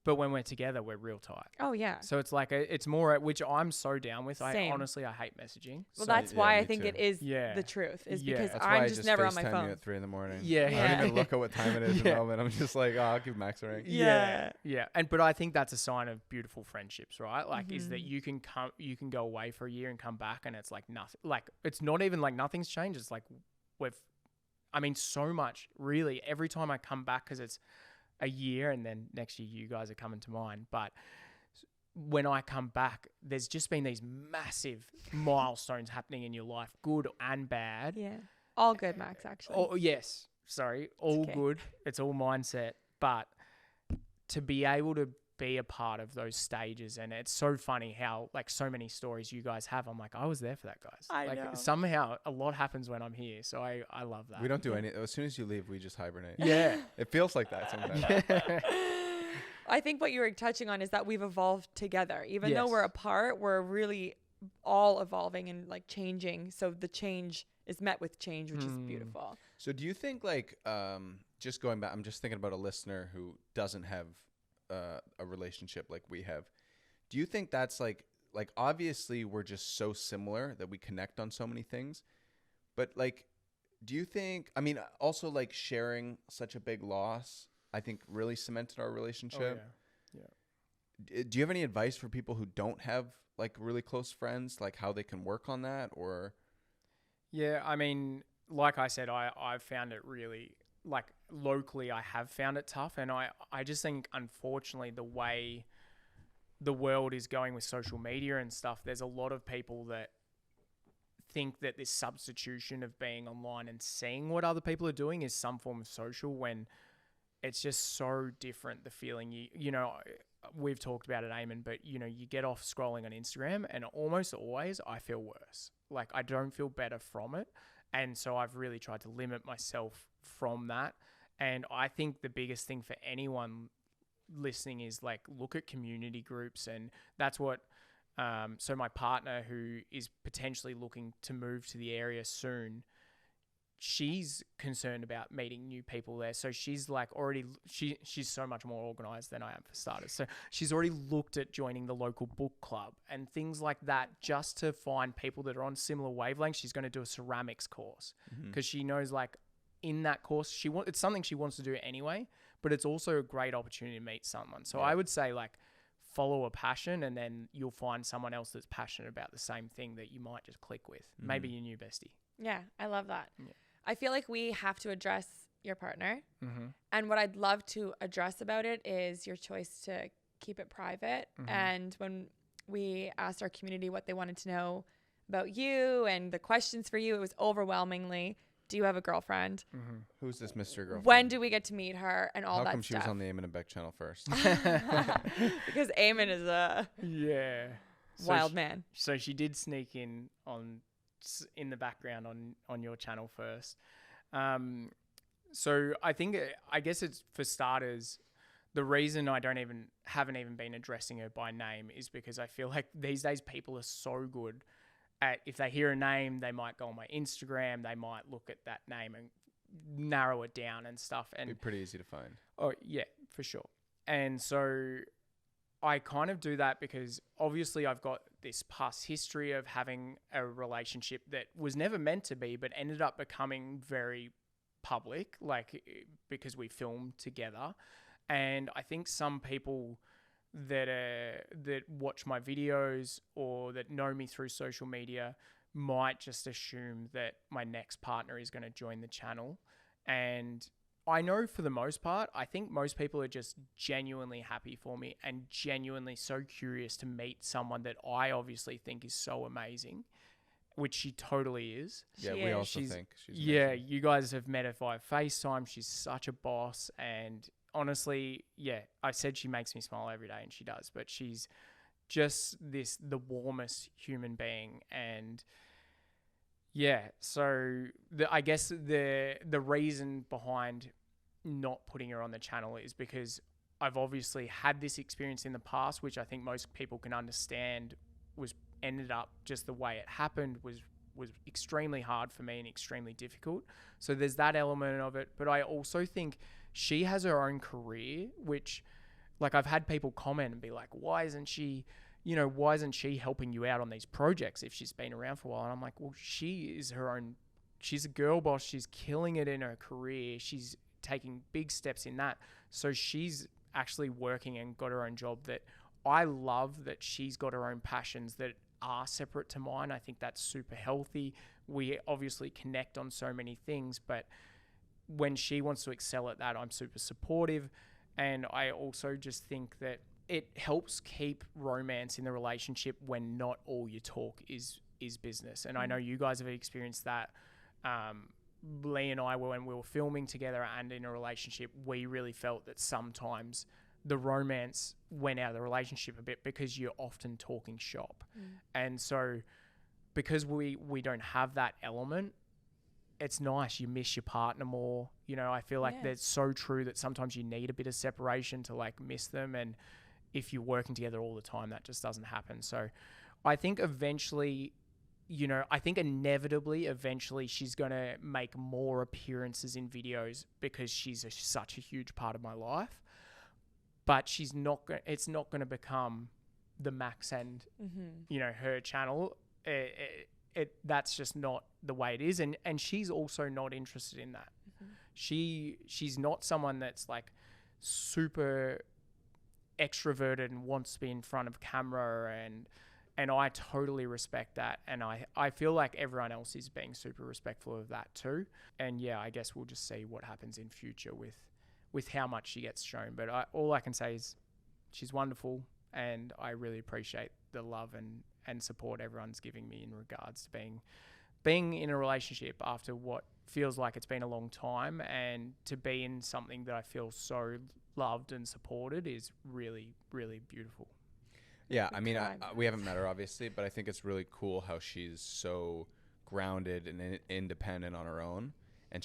but when we're together, we're real tight. Oh yeah. So it's like, it's more, which I'm so down with. Same. I hate messaging. Well, So that's why I me think too. it is the truth, is because I'm just never on my FaceTime phone. you at 3 a.m. Yeah. I don't even look at what time it is in the moment. I'm just like, oh, I'll give Max a ring. Yeah. Yeah. But I think that's a sign of beautiful friendships, right? Like, is that you can go away for a year and come back and it's like nothing. Like, it's not even like nothing's changed. It's like so much, really, every time I come back, because it's a year and then next year you guys are coming to mine. But when I come back, there's just been these massive milestones happening in your life, good and bad. Yeah. All good, Max, actually. Oh, yes. Sorry. All good. It's all mindset. But to be able to be a part of those stages, and it's so funny how like so many stories you guys have. I'm like, I was there for that, guys. I know. Somehow a lot happens when I'm here. So I love that. We don't do any. As soon as you leave, we just hibernate. Yeah. It feels like that sometimes. I think what you were touching on is that we've evolved together. Even though Yes. we're apart, we're really all evolving and like changing. So the change is met with change, which is beautiful. So do you think like, just going back, I'm just thinking about a listener who doesn't have a relationship like we have. Do you think that's like obviously we're just so similar that we connect on so many things, but like, do you think, I mean, also like sharing such a big loss, I think really cemented our relationship. Oh, yeah. Do you have any advice for people who don't have like really close friends, like how they can work on that? Or Yeah, I mean, like I said, I've found it really, like locally, I have found it tough. And I just think, unfortunately, the way the world is going with social media and stuff, there's a lot of people that think that this substitution of being online and seeing what other people are doing is some form of social, when it's just so different. The feeling, you know, we've talked about it, Eamon, but you know, you get off scrolling on Instagram and almost always I feel worse. Like I don't feel better from it. And so I've really tried to limit myself from that. And I think the biggest thing for anyone listening is like, look at community groups. And that's what, so my partner, who is potentially looking to move to the area soon, she's concerned about meeting new people there. So she's like already, she's so much more organized than I am, for starters. So she's already looked at joining the local book club and things like that, just to find people that are on similar wavelengths. She's going to do a ceramics course because she knows like in that course, it's something she wants to do anyway, but it's also a great opportunity to meet someone. So I would say like, follow a passion, and then you'll find someone else that's passionate about the same thing that you might just click with. Maybe your new bestie. Yeah, I love that. Yeah. I feel like we have to address your partner. And what I'd love to address about it is your choice to keep it private. And when we asked our community what they wanted to know about you and the questions for you, it was overwhelmingly, do you have a girlfriend? who's this Mr. Girlfriend? When do we get to meet her? And all How that come she stuff. was on the Eamon Bec channel first? Because Eamon is a wild man. So she did sneak in the background on your channel first. So I guess it's, for starters, the reason I haven't even been addressing her by name is because I feel like these days people are so good at, if they hear a name, they might go on my Instagram, they might look at that name and narrow it down and stuff. And Be pretty easy to find. Oh yeah, for sure. And so I kind of do that because obviously I've got this past history of having a relationship that was never meant to be, but ended up becoming very public, like because we filmed together. And I think some people that watch my videos or that know me through social media might just assume that my next partner is going to join the channel. And I know for the most part, I think most people are just genuinely happy for me and genuinely so curious to meet someone that I obviously think is so amazing, which she totally is. Yeah, She we is. also think she's Yeah, amazing. you guys have met her via FaceTime. She's such a boss. And honestly, yeah, I said she makes me smile every day, and she does. But she's just the warmest human being. And yeah, so I guess the reason behind not putting her on the channel is because I've obviously had this experience in the past, which I think most people can understand was ended up just the way it happened was extremely hard for me and extremely difficult. So there's that element of it. But I also think she has her own career, which like I've had people comment and be like, why isn't she helping you out on these projects if she's been around for a while? And I'm like, well, she's a girl boss. She's killing it in her career. She's taking big steps in that. So she's actually working and got her own job that I love, that she's got her own passions that are separate to mine. I think that's super healthy. We obviously connect on so many things, but when she wants to excel at that, I'm super supportive. And I also just think that it helps keep romance in the relationship when not all you talk is business. And I know you guys have experienced that. Lee and I, when we were filming together and in a relationship, we really felt that sometimes the romance went out of the relationship a bit because you're often talking shop. And so because we don't have that element, it's nice. You miss your partner more. You know, I feel like that's so true that sometimes you need a bit of separation to like miss them. And if you're working together all the time, that just doesn't happen. So I think eventually, inevitably, she's going to make more appearances in videos because she's such a huge part of my life. But it's not going to become the Max and, her channel. That's just not the way it is. And she's also not interested in that. She's not someone that's like super extroverted and wants to be in front of camera, and I totally respect that. And I feel like everyone else is being super respectful of that too. And yeah, I guess we'll just see what happens in future with how much she gets shown. But all I can say is she's wonderful, and I really appreciate the love and support everyone's giving me in regards to being in a relationship after what feels like it's been a long time, and to be in something that I feel so loved and supported is really, really beautiful. Yeah, I mean, we haven't met her obviously, but I think it's really cool how she's so grounded and independent on her own, and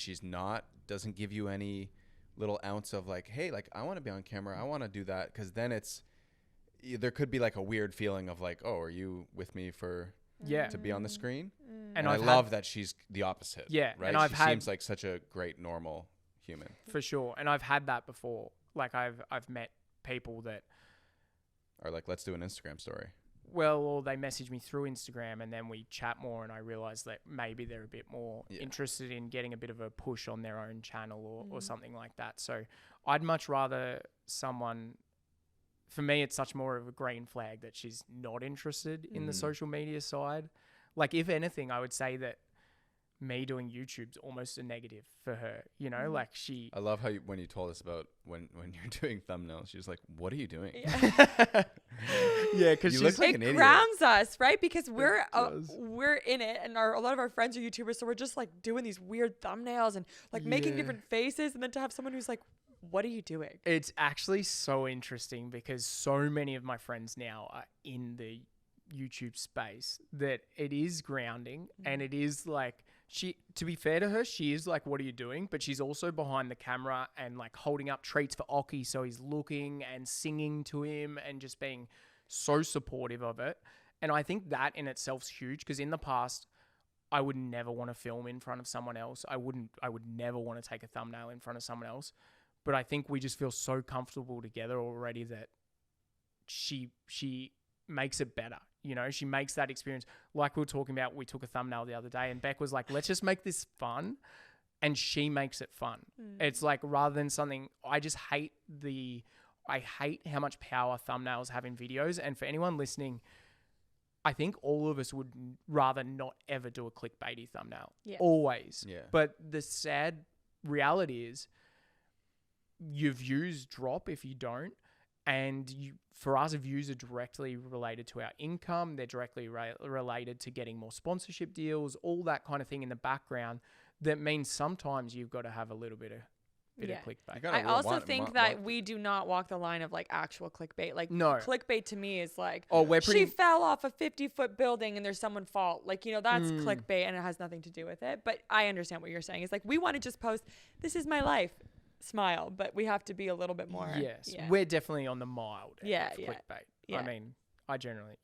doesn't give you any little ounce of like, hey, like I want to be on camera, I want to do that, because then there could be like a weird feeling of like, oh, are you with me to be on the screen? And I love that she's the opposite. Yeah, right. And she seems like such a great normal human. For sure, and I've had that before. Like I've met people that are like, let's do an Instagram story. Well, or they message me through Instagram and then we chat more, and I realize that maybe they're a bit more interested in getting a bit of a push on their own channel or something like that. So I'd much rather someone, for me, it's such more of a green flag that she's not interested in the social media side. Like if anything, I would say that me doing YouTube's almost a negative for her, like she... I love how when you told us about when you're doing thumbnails, she was like, what are you doing? Yeah, because it grounds us, right? Because we're in it, and a lot of our friends are YouTubers, so we're just like doing these weird thumbnails and like making different faces, and then to have someone who's like, what are you doing? It's actually so interesting because so many of my friends now are in the YouTube space that it is grounding, and it is like, to be fair to her, she is like, what are you doing? But she's also behind the camera and like holding up treats for Occy, so he's looking and singing to him and just being so supportive of it. And I think that in itself is huge, because in the past I would never want to film in front of someone else. I would never want to take a thumbnail in front of someone else. But I think we just feel so comfortable together already that she makes it better. She makes that experience. Like we were talking about, we took a thumbnail the other day and Bec was like, let's just make this fun. And she makes it fun. It's like, rather than something, I just hate the I hate how much power thumbnails have in videos. And for anyone listening, I think all of us would rather not ever do a clickbaity thumbnail. Yes. Always. Yeah. But the sad reality is your views drop if you don't. And for us, views are directly related to our income. They're directly related to getting more sponsorship deals, all that kind of thing in the background. That means sometimes you've got to have a little bit of clickbait. I also think that we do not walk the line of like actual clickbait. Like clickbait to me is like, she fell off a 50-foot building and there's someone fall. Like, you know, that's clickbait and it has nothing to do with it. But I understand what you're saying. It's like, we want to just post, this is my life, smile, but we have to be a little bit more. Yes. Yeah. We're definitely on the mild end of clickbait. Yeah. I mean, I generally,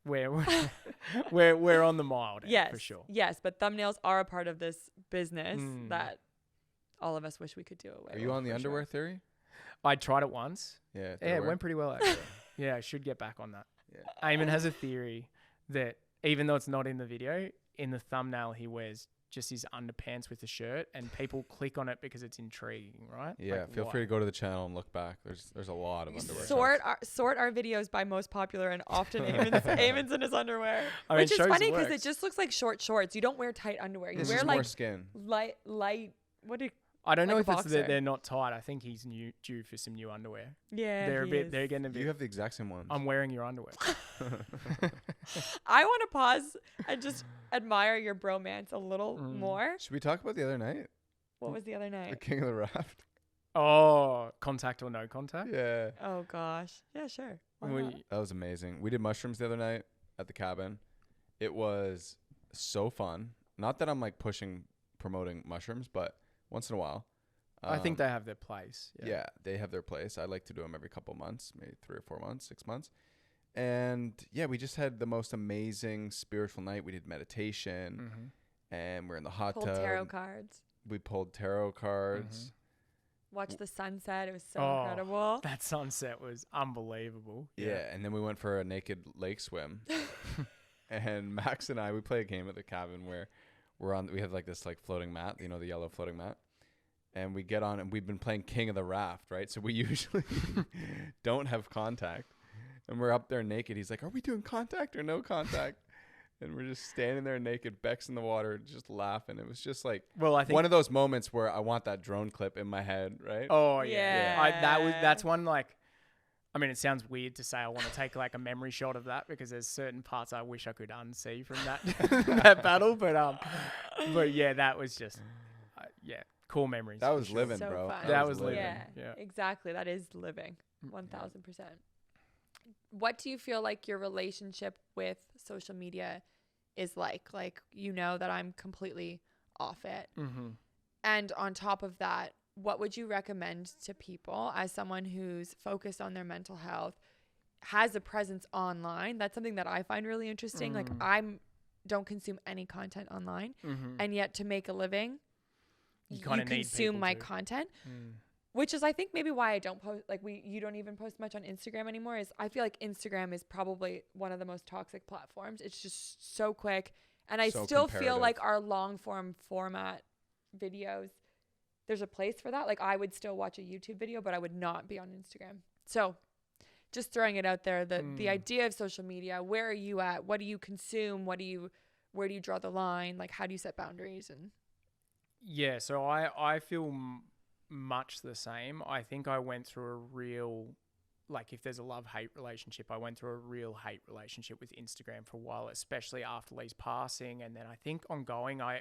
we're on the mild end for sure. Yes, but thumbnails are a part of this business that all of us wish we could do away with. Are you on the underwear theory? I tried it once. Yeah. It went pretty well, actually. Yeah, I should get back on that. Yeah. Eamon has a theory that even though it's not in the video, in the thumbnail he wears just his underpants with a shirt, and people click on it because it's intriguing, right? Yeah, like, feel free to go to the channel and look back. There's a lot of underwear. Sort our videos by most popular, and often Eamon's in his underwear, which is funny because it just looks like short shorts. You don't wear tight underwear. You wear like more skin. light. What do? I don't know if it's that they're not tight. I think he's due for some new underwear. Yeah, they're getting a bit. You have the exact same ones. I'm wearing your underwear. I want to pause and just admire your bromance a little more. Should we talk about the other night? What was the other night? The King of the Raft. Oh, contact or no contact? Yeah. Oh gosh. Yeah, sure. That was amazing. We did mushrooms the other night at the cabin. It was so fun. Not that I'm like promoting mushrooms, but once in a while. I think they have their place. Yeah, they have their place. I like to do them every couple months, maybe 3 or 4 months, 6 months. And yeah, we just had the most amazing spiritual night. We did meditation and we're in the hot tub. Tarot cards. We pulled tarot cards. Watched the sunset. It was so incredible. That sunset was unbelievable. Yeah, and then we went for a naked lake swim. And Max and I, we play a game at the cabin where we have like this like floating mat, you know, the yellow floating mat. And we get on and we've been playing King of the Raft, right? So we usually don't have contact. And we're up there naked. He's like, are we doing contact or no contact? And we're just standing there naked, Bec's in the water, just laughing. It was just like I think one of those moments where I want that drone clip in my head, right? Oh, yeah. That's one like, I mean, it sounds weird to say I want to take like a memory shot of that because there's certain parts I wish I could unsee from that that battle. But yeah, that was just, cool memories. That was living, so bro. Fun. That was living. Yeah, exactly. That is living. 1000%. What do you feel like your relationship with social media is like? Like, you know that I'm completely off it. And on top of that, what would you recommend to people as someone who's focused on their mental health, has a presence online? That's something that I find really interesting. Like, don't consume any content online, and yet to make a living, you consume my content, which is I think maybe why I don't post, like you don't even post much on Instagram anymore, is I feel like Instagram is probably one of the most toxic platforms. It's just so quick, and I still feel like our long format videos, there's a place for that. Like, I would still watch a YouTube video, but I would not be on Instagram. So just throwing it out there, the idea of social media, where are you at? What do you consume? Where do you draw the line? Like, how do you set boundaries? And yeah, so I feel much the same. I think I went through a real, like, if there's a love-hate relationship, I went through a real hate relationship with Instagram for a while, especially after Lee's passing. And then I think ongoing, I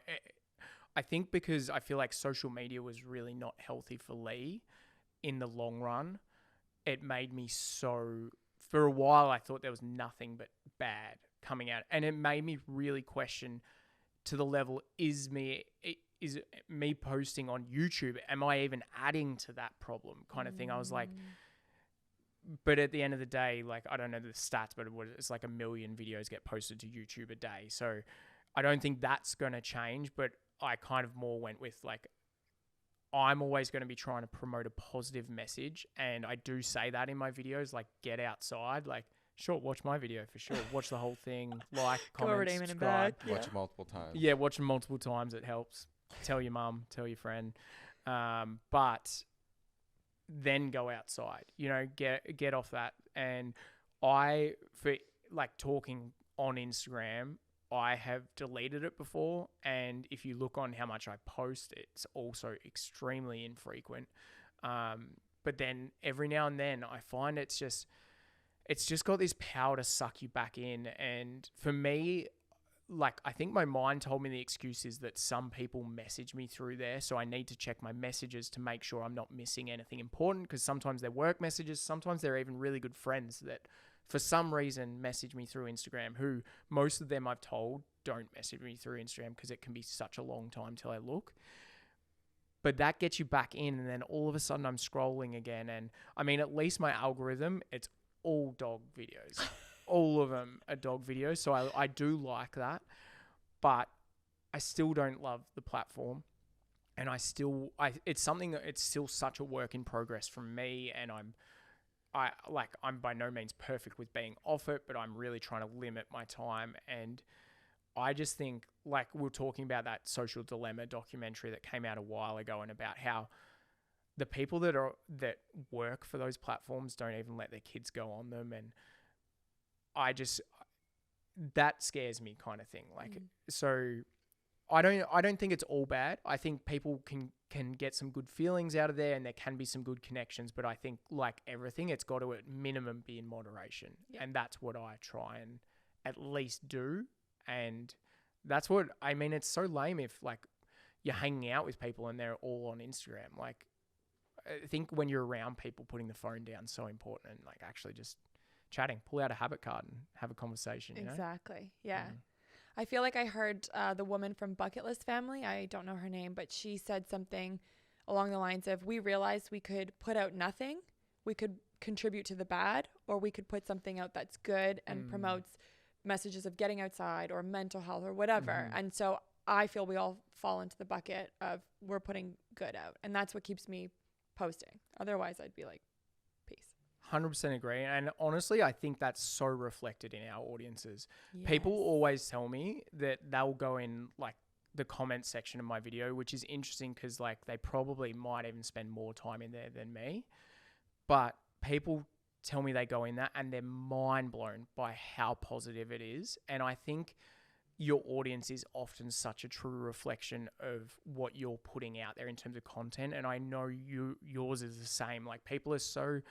think because I feel like social media was really not healthy for Lee in the long run, it made me for a while, I thought there was nothing but bad coming out. And it made me really question to the level, is me posting on YouTube, am I even adding to that problem kind of thing? I was like, but at the end of the day, like, I don't know the stats, but it's like 1 million videos get posted to YouTube a day. So I don't think that's going to change, but I kind of more went with like, I'm always going to be trying to promote a positive message. And I do say that in my videos, like, get outside, like, sure, watch my video for sure. Watch the whole thing, like, comment, subscribe. Watch it multiple times. Yeah, watch it multiple times. It helps. Tell your mum, tell your friend. But then go outside, you know, get off that. And I, for like talking on Instagram, I have deleted it before. And if you look on how much I post, it's also extremely infrequent. But then every now and then I find it's just got this power to suck you back in. And for me, like, I think my mind told me the excuse is that some people message me through there. So I need to check my messages to make sure I'm not missing anything important, because sometimes they're work messages. Sometimes they're even really good friends that for some reason message me through Instagram, who most of them I've told don't message me through Instagram because it can be such a long time till I look. But that gets you back in, and then all of a sudden I'm scrolling again. And I mean, at least my algorithm, it's all dog videos. All of them are dog videos. So I do like that. But I still don't love the platform. And it's something that it's still such a work in progress from me. And I'm by no means perfect with being off it, but I'm really trying to limit my time. And I just think, like, we were talking about that Social Dilemma documentary that came out a while ago, and about how the people that work for those platforms don't even let their kids go on them. And that scares me, kind of thing. Like, so I don't think it's all bad. I think people can get some good feelings out of there, and there can be some good connections. But I think, like everything, it's got to at minimum be in moderation. Yeah. And that's what I try and at least do. And that's what I mean. It's so lame if, like, you're hanging out with people and they're all on Instagram. Like, I think when you're around people, putting the phone down is so important, and like actually just chatting, pull out a habit card and have a conversation. You know? Exactly. Yeah. I feel like I heard the woman from Bucket List Family, I don't know her name, but she said something along the lines of, we realized we could put out nothing, we could contribute to the bad, or we could put something out that's good and promotes messages of getting outside or mental health or whatever. And so I feel we all fall into the bucket of we're putting good out, and that's what keeps me posting. Otherwise I'd be like, peace. 100% agree. And honestly, I think that's so reflected in our audiences. Yes. People always tell me that they'll go in like the comment section of my video, which is interesting because like they probably might even spend more time in there than me. But people tell me they go in that and they're mind blown by how positive it is. And I think your audience is often such a true reflection of what you're putting out there in terms of content. And I know yours is the same. Like, people are so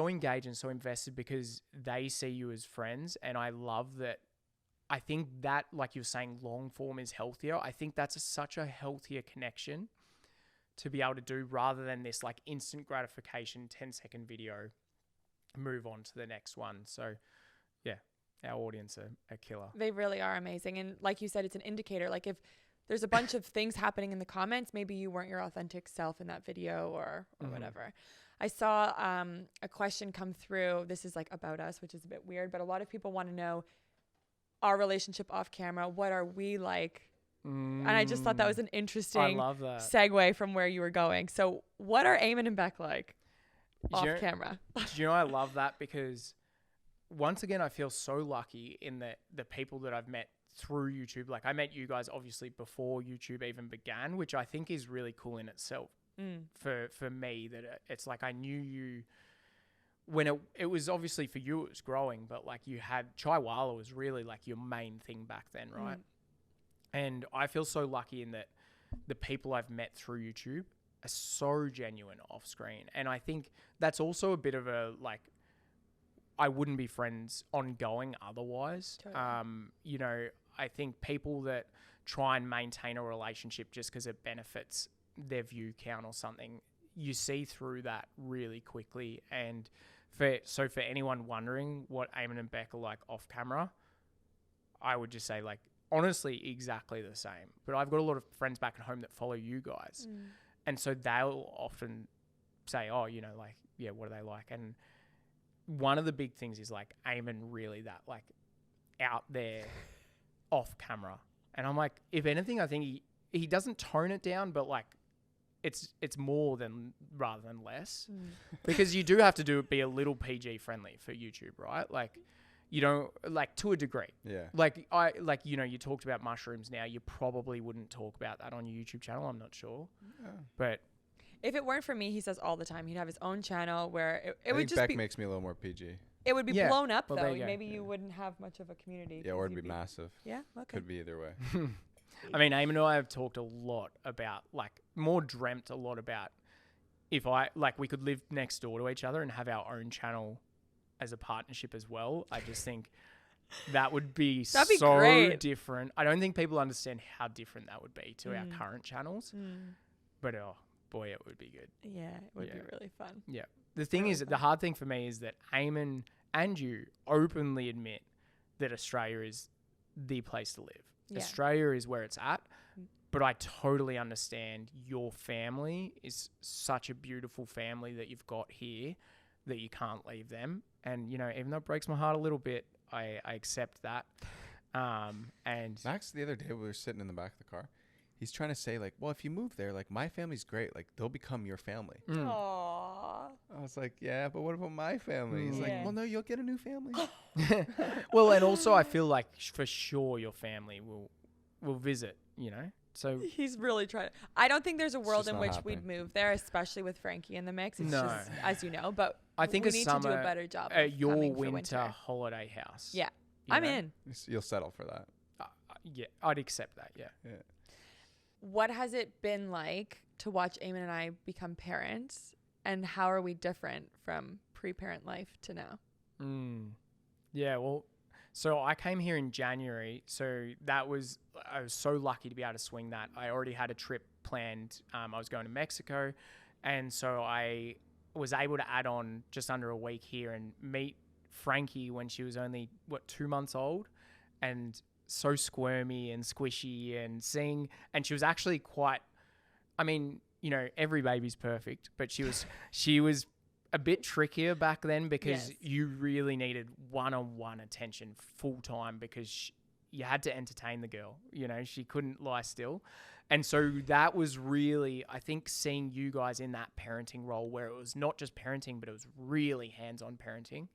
engaged and so invested because they see you as friends. And I love that. I think that, like you're saying, long form is healthier. I think that's such a healthier connection to be able to do, rather than this like instant gratification 10-second video, move on to the next one. So yeah, our audience are a killer. They really are amazing. And like you said, it's an indicator. Like, if there's a bunch of things happening in the comments, maybe you weren't your authentic self in that video or whatever. I saw a question come through. This is like about us, which is a bit weird, but a lot of people want to know our relationship off camera. What are we like? And I just thought that was an interesting segue from where you were going. So what are Eamon and Bec like off camera? Do you know, I love that because once again, I feel so lucky in that the people that I've met through YouTube, like I met you guys obviously before YouTube even began, which I think is really cool in itself. For me, that it's like I knew you when it was obviously for you, it was growing, but like you had Chaiwala was really like your main thing back then, right? And I feel so lucky in that the people I've met through YouTube are so genuine off screen. And I think that's also a bit of a, like, I wouldn't be friends ongoing otherwise. Totally. You know, I think people that try and maintain a relationship just because it benefits their view count or something, you see through that really quickly. And for anyone wondering what Eamon and Bec are like off camera, I would just say, like, honestly, exactly the same. But I've got a lot of friends back at home that follow you guys. And so they'll often say, oh, you know, like, yeah, what are they like? And one of the big things is like Eamon really that like out there off camera. And I'm like, if anything, I think he doesn't tone it down, but like it's more than rather than less because you do have to be a little PG friendly for YouTube, right? Like, you don't, like, to a degree. Yeah. Like you know, you talked about mushrooms now. You probably wouldn't talk about that on your YouTube channel. I'm not sure. Yeah. But If it weren't for me, he says all the time, he'd have his own channel where it I would think just Bec be. makes me a little more PG. It would be Yeah. blown up Well, though. there you go. Maybe you wouldn't have much of a community. Yeah, 'cause or it'd you'd be massive. Yeah. Okay. Could be either way. I mean, Eamon and I have talked a lot about, like, more dreamt a lot about if we could live next door to each other and have our own channel as a partnership as well. I just think that would be That'd be so great. different. I don't think people understand how different that would be to our current channels. But, oh, boy, it would be good. Yeah, it would be Yeah. really fun. Yeah. The thing Really is, fun. the hard thing for me is that Eamon and you openly admit that Australia is the place to live. Yeah. Australia is where it's at. But I totally understand your family is such a beautiful family that you've got here that you can't leave them. And, even though it breaks my heart a little bit, I accept that. And Max, the other day, we were sitting in the back of the car. He's trying to say, like, well, if you move there, like, my family's great. Like, they'll become your family. Aww. I was like, yeah, but what about my family? He's like, Yeah. well, no, you'll get a new family. well, and also I feel like for sure your family will visit, So He's really trying. I don't think there's a world just in not which happening. we'd move there, especially with Frankie in the mix. It's No. just, as you know, but I think we a need summer to do a better job at of your coming for winter holiday house. Yeah. you I'm know? in. You'll settle for that. Yeah, I'd accept that. Yeah. What has it been like to watch Eamon and I become parents, and how are we different from pre-parent life to now? Yeah, well, so I came here in January, so I was so lucky to be able to swing that. I already had a trip planned. I was going to Mexico, and so I was able to add on just under a week here and meet Frankie when she was only 2 months old, and so squirmy and squishy, and she was actually quite, I mean, every baby's perfect, but she was a bit trickier back then because Yes. you really needed one-on-one attention full time because you had to entertain the girl. She couldn't lie still. And so that was really, I think, seeing you guys in that parenting role where it was not just parenting, but it was really hands-on parenting.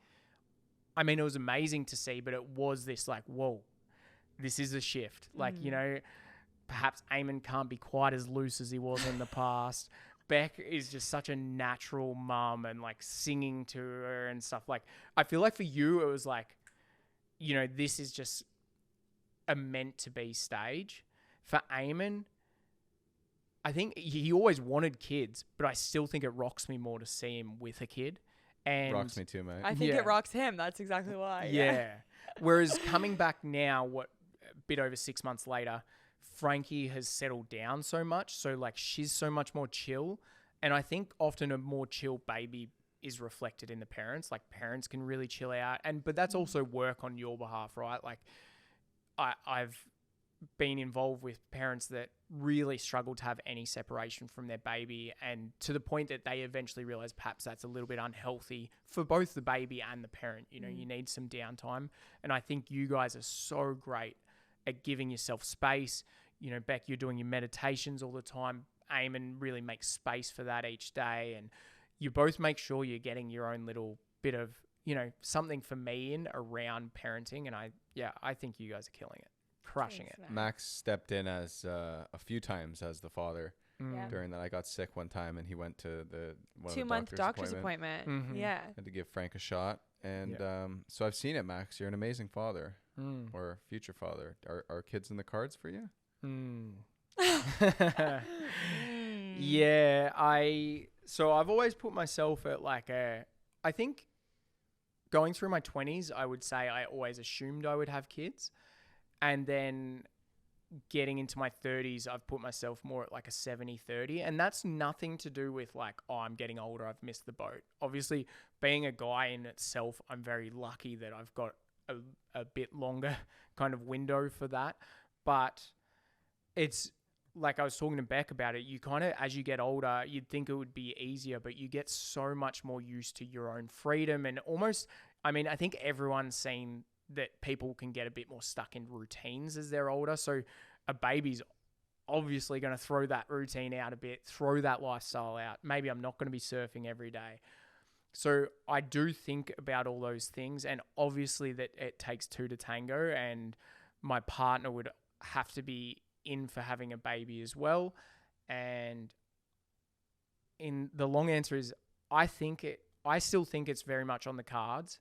I mean, it was amazing to see, but it was this like, whoa, this is a shift. Like, perhaps Eamon can't be quite as loose as he was in the past. Bec is just such a natural mum and like singing to her and stuff. Like, I feel like for you, it was like, this is just a meant to be stage. For Eamon, I think he always wanted kids, but I still think it rocks me more to see him with a kid. And Rocks me too, mate. I think Yeah. it rocks him. That's exactly why. yeah. Whereas coming back now, a bit over 6 months later, Frankie has settled down so much. So like she's so much more chill. And I think often a more chill baby is reflected in the parents. Like parents can really chill out. But that's also work on your behalf, right? Like I've been involved with parents that really struggle to have any separation from their baby, and to the point that they eventually realize perhaps that's a little bit unhealthy for both the baby and the parent. You need some downtime. And I think you guys are so great at giving yourself space. Bec, you're doing your meditations all the time. Eamon really makes space for that each day. And you both make sure you're getting your own little bit of, something for me in around parenting. And I think you guys are killing it. Crushing Thanks, it. Max. Max stepped in as a few times as the father Yeah. during that. I got sick one time and he went to the 2-month doctor's appointment. Mhm. Yeah. Had to give Frank a shot. And so I've seen it, Max. You're an amazing father or future father. Are kids in the cards for you? Yeah, I've always put myself at I think going through my 20s, I would say I always assumed I would have kids. And then getting into my 30s, I've put myself more at like a 70-30. And that's nothing to do with like, oh, I'm getting older, I've missed the boat. Obviously, being a guy in itself, I'm very lucky that I've got a bit longer kind of window for that. But it's like I was talking to Bec about it. You kind of, as you get older, you'd think it would be easier, but you get so much more used to your own freedom. And almost, I mean, I think everyone's seen that people can get a bit more stuck in routines as they're older. So a baby's obviously going to throw that routine out a bit, throw that lifestyle out. Maybe I'm not going to be surfing every day. So I do think about all those things, and obviously that it takes two to tango, and my partner would have to be in for having a baby as well. And in the long answer is I still think it's very much on the cards,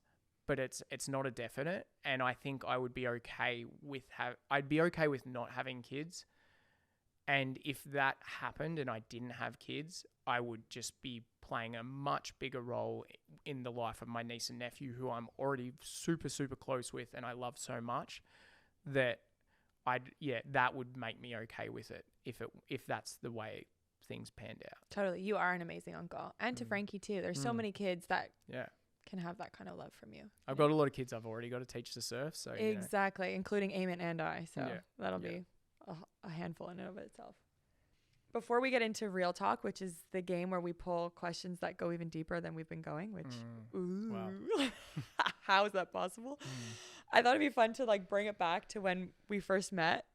but it's not a definite. And I think I would be okay with I'd be okay with not having kids. And if that happened and I didn't have kids, I would just be playing a much bigger role in the life of my niece and nephew, who I'm already super, super close with and I love so much, that that would make me okay with it if that's the way things panned out. Totally. You are an amazing uncle. And to Frankie too. There's so many kids that can have that kind of love from you. I've got a lot of kids I've already got to teach to surf. So exactly, including Eamon and I. So that'll be a handful in and of itself. Before we get into real talk, which is the game where we pull questions that go even deeper than we've been going, which wow. How is that possible? I thought it'd be fun to like bring it back to when we first met,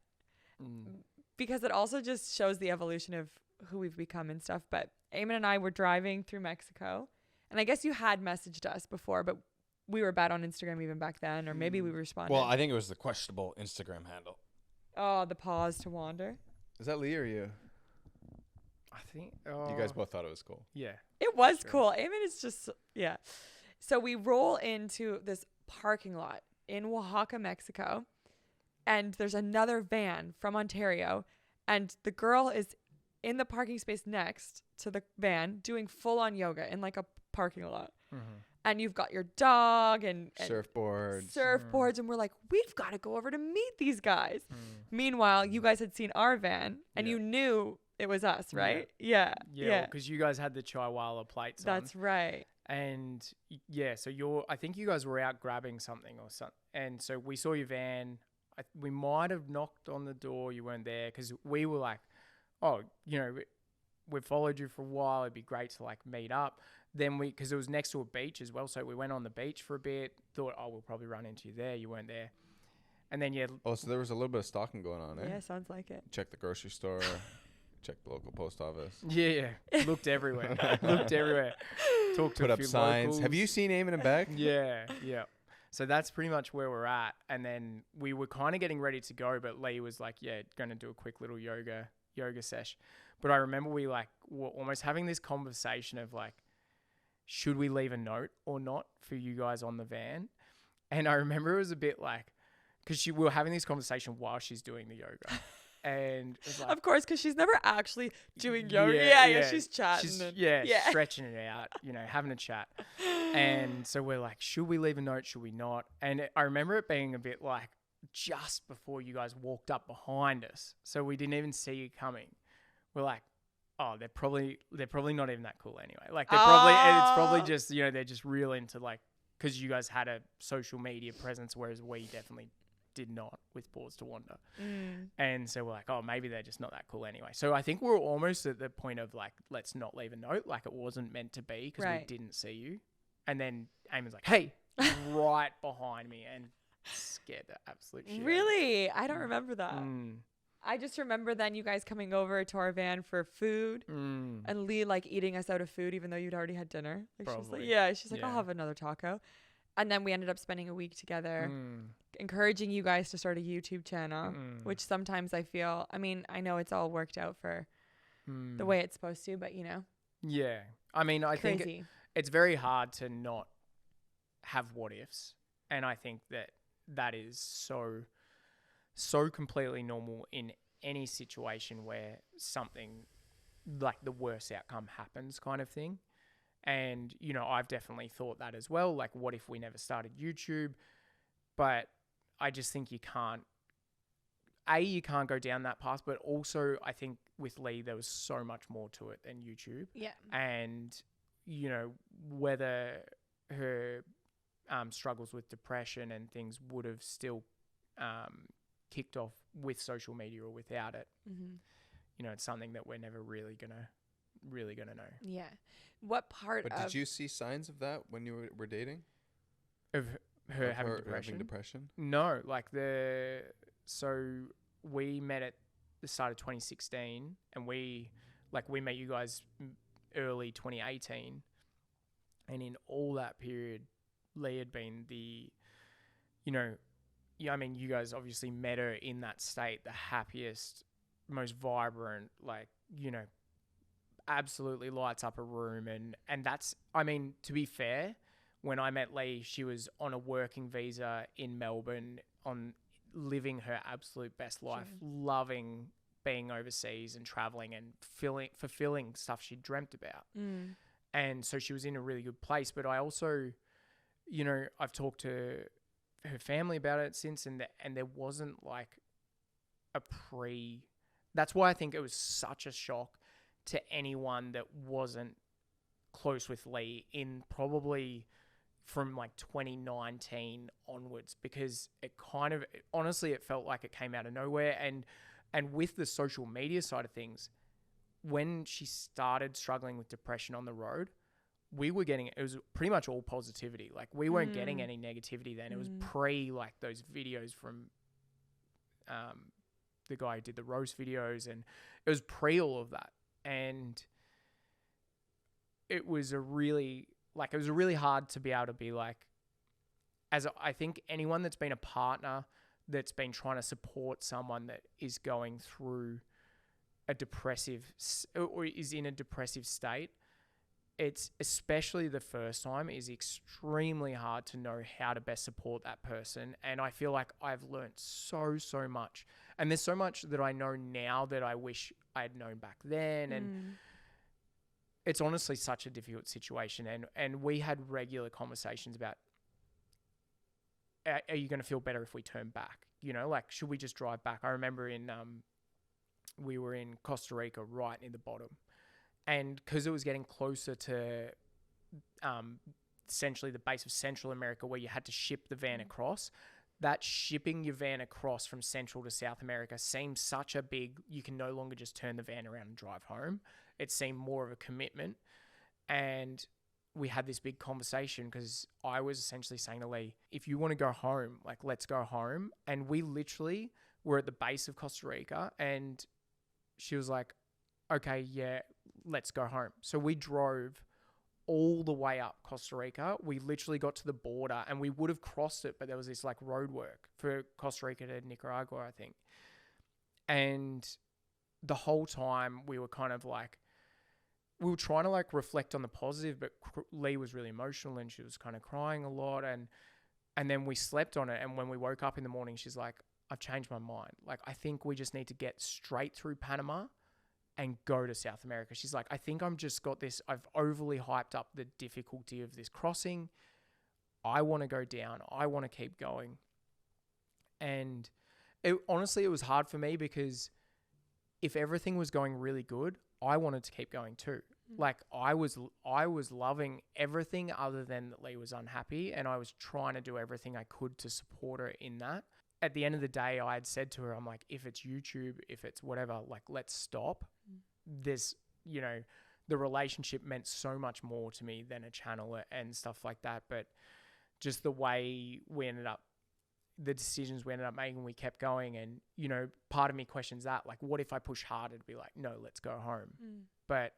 because it also just shows the evolution of who we've become and stuff. But Eamon and I were driving through Mexico, and I guess you had messaged us before, but we were bad on Instagram even back then, or maybe we responded. Well, I think it was the questionable Instagram handle. Oh, the pause to wander. Is that Lee or you? I think You guys both thought it was cool. Yeah. It was cool. Eamon is just, So we roll into this parking lot in Oaxaca, Mexico, and there's another van from Ontario, and the girl is in the parking space next to the van doing full-on yoga in like a parking lot. And you've got your dog and surfboards, and we're like, we've got to go over to meet these guys. Meanwhile, you guys had seen our van, and you knew it was us, right? Yeah. Because you guys had the Chihuahua plates on. That's right. And so I think you guys were out grabbing something or something. And so we saw your van. We might have knocked on the door. You weren't there because we were like, oh, we've followed you for a while. It'd be great to like meet up. Then because it was next to a beach as well. So we went on the beach for a bit, thought, oh, we'll probably run into you there. You weren't there. And then, Oh, so there was a little bit of stalking going on, eh? Yeah, sounds like it. Check the grocery store. Check the local post office. Yeah. Looked everywhere. Talked to Put a up few signs. locals. Have you seen Eamon Bec? Yeah. So that's pretty much where we're at. And then we were kind of getting ready to go, but Lee was like, going to do a quick little yoga sesh. But I remember we like were almost having this conversation of like, should we leave a note or not for you guys on the van? And I remember it was a bit like, because we were having this conversation while she's doing the yoga. And it was like, of course, because she's never actually doing yoga. Yeah, she's chatting. She's stretching it out, having a chat. And so we're like, should we leave a note? Should we not? And I remember it being a bit like just before you guys walked up behind us. So we didn't even see you coming. We're like, oh, they're probably not even that cool anyway. Like it's probably just, they're just real into like, because you guys had a social media presence, whereas we definitely did not with Pause to Wander. And so we're like, oh, maybe they're just not that cool anyway. So I think we're almost at the point of like, let's not leave a note. Like it wasn't meant to be because we didn't see you. And then Eamon's like, hey, right behind me, and scared the absolute shit. Really? I don't remember that. I just remember then you guys coming over to our van for food and Lee like eating us out of food even though you'd already had dinner. Like she's like, I'll have another taco. And then we ended up spending a week together, encouraging you guys to start a YouTube channel, which sometimes I feel, I know it's all worked out for the way it's supposed to, but Yeah. I think it's very hard to not have what ifs. And I think that is so completely normal in any situation where something like the worst outcome happens kind of thing. And, I've definitely thought that as well. Like, what if we never started YouTube? But I just think you can't go down that path. But also, I think with Lee, there was so much more to it than YouTube. Yeah. And, whether her struggles with depression and things would have still kicked off with social media or without it, it's something that we're never really gonna know. Yeah. What part But did you see signs of that when you were dating? Of her having depression? No, so we met at the start of 2016 and we met you guys early 2018, and in all that period Lee had been you guys obviously met her in that state, the happiest, most vibrant, absolutely lights up a room. And that's, I mean, to be fair, when I met Lee, she was on a working visa in Melbourne, on living her absolute best life, loving being overseas and traveling and fulfilling stuff she dreamt about. And so she was in a really good place. But I also, you know, I've talked to her family about it since, and there wasn't like a that's why I think it was such a shock to anyone that wasn't close with Lee in probably from like 2019 onwards, because it kind of, honestly, it felt like it came out of nowhere. And with the social media side of things, when she started struggling with depression on the road, we were getting, it was pretty much all positivity. Like we weren't getting any negativity then. It was pre like those videos from the guy who did the roast videos, and it was pre all of that. And it was a really hard to be able to be like, I think anyone that's been a partner that's been trying to support someone that is going through a depressive or is in a depressive state, it's especially the first time is extremely hard to know how to best support that person. And I feel like I've learned so much, and there's so much that I know now that I wish I had known back then. And it's honestly such a difficult situation. And we had regular conversations about, are you going to feel better if we turn back? You know, like, should we just drive back? I remember we were in Costa Rica, right near the bottom. And because it was getting closer to essentially the base of Central America, where you had to ship the van across, that shipping your van across from Central to South America seemed such a big, you can no longer just turn the van around and drive home. It seemed more of a commitment. And we had this big conversation because I was essentially saying to Lee, if you want to go home, like, let's go home. And we literally were at the base of Costa Rica, and she was like, okay, yeah, let's go home. So we drove all the way up Costa Rica. We literally got to the border, and we would have crossed it, but there was this like road work for Costa Rica to Nicaragua, I think. And the whole time we were kind of like, we were trying to like reflect on the positive, but Lee was really emotional and she was kind of crying a lot. And then we slept on it. And when we woke up in the morning, she's like, I've changed my mind. Like, I think we just need to get straight through Panama and go to South America. She's like, I think I'm just got this, I've overly hyped up the difficulty of this crossing. I want to go down. I want to keep going. And honestly, it was hard for me because if everything was going really good, I wanted to keep going too. Like I was loving everything other than that Lee was unhappy, and I was trying to do everything I could to support her in that. At the end of the day, I had said to her, I'm like, if it's YouTube, if it's whatever, like, let's stop. There's, you know, the relationship meant so much more to me than a channel and stuff like that. But just the way we ended up, the decisions we ended up making, we kept going. And, you know, part of me questions that, like, what if I push harder to be like, no, let's go home. But,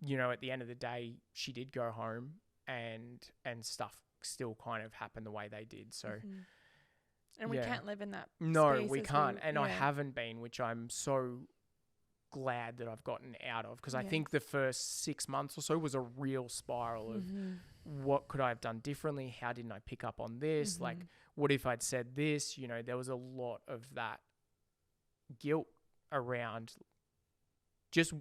you know, at the end of the day, she did go home, and stuff still kind of happened the way they did. So, and we can't live in that No, we can't. And I haven't been, which I'm so glad that I've gotten out of, because I think the first 6 months or so was a real spiral of what could I have done differently? How didn't I pick up on this? Like, what if I'd said this? You know, there was a lot of that guilt around just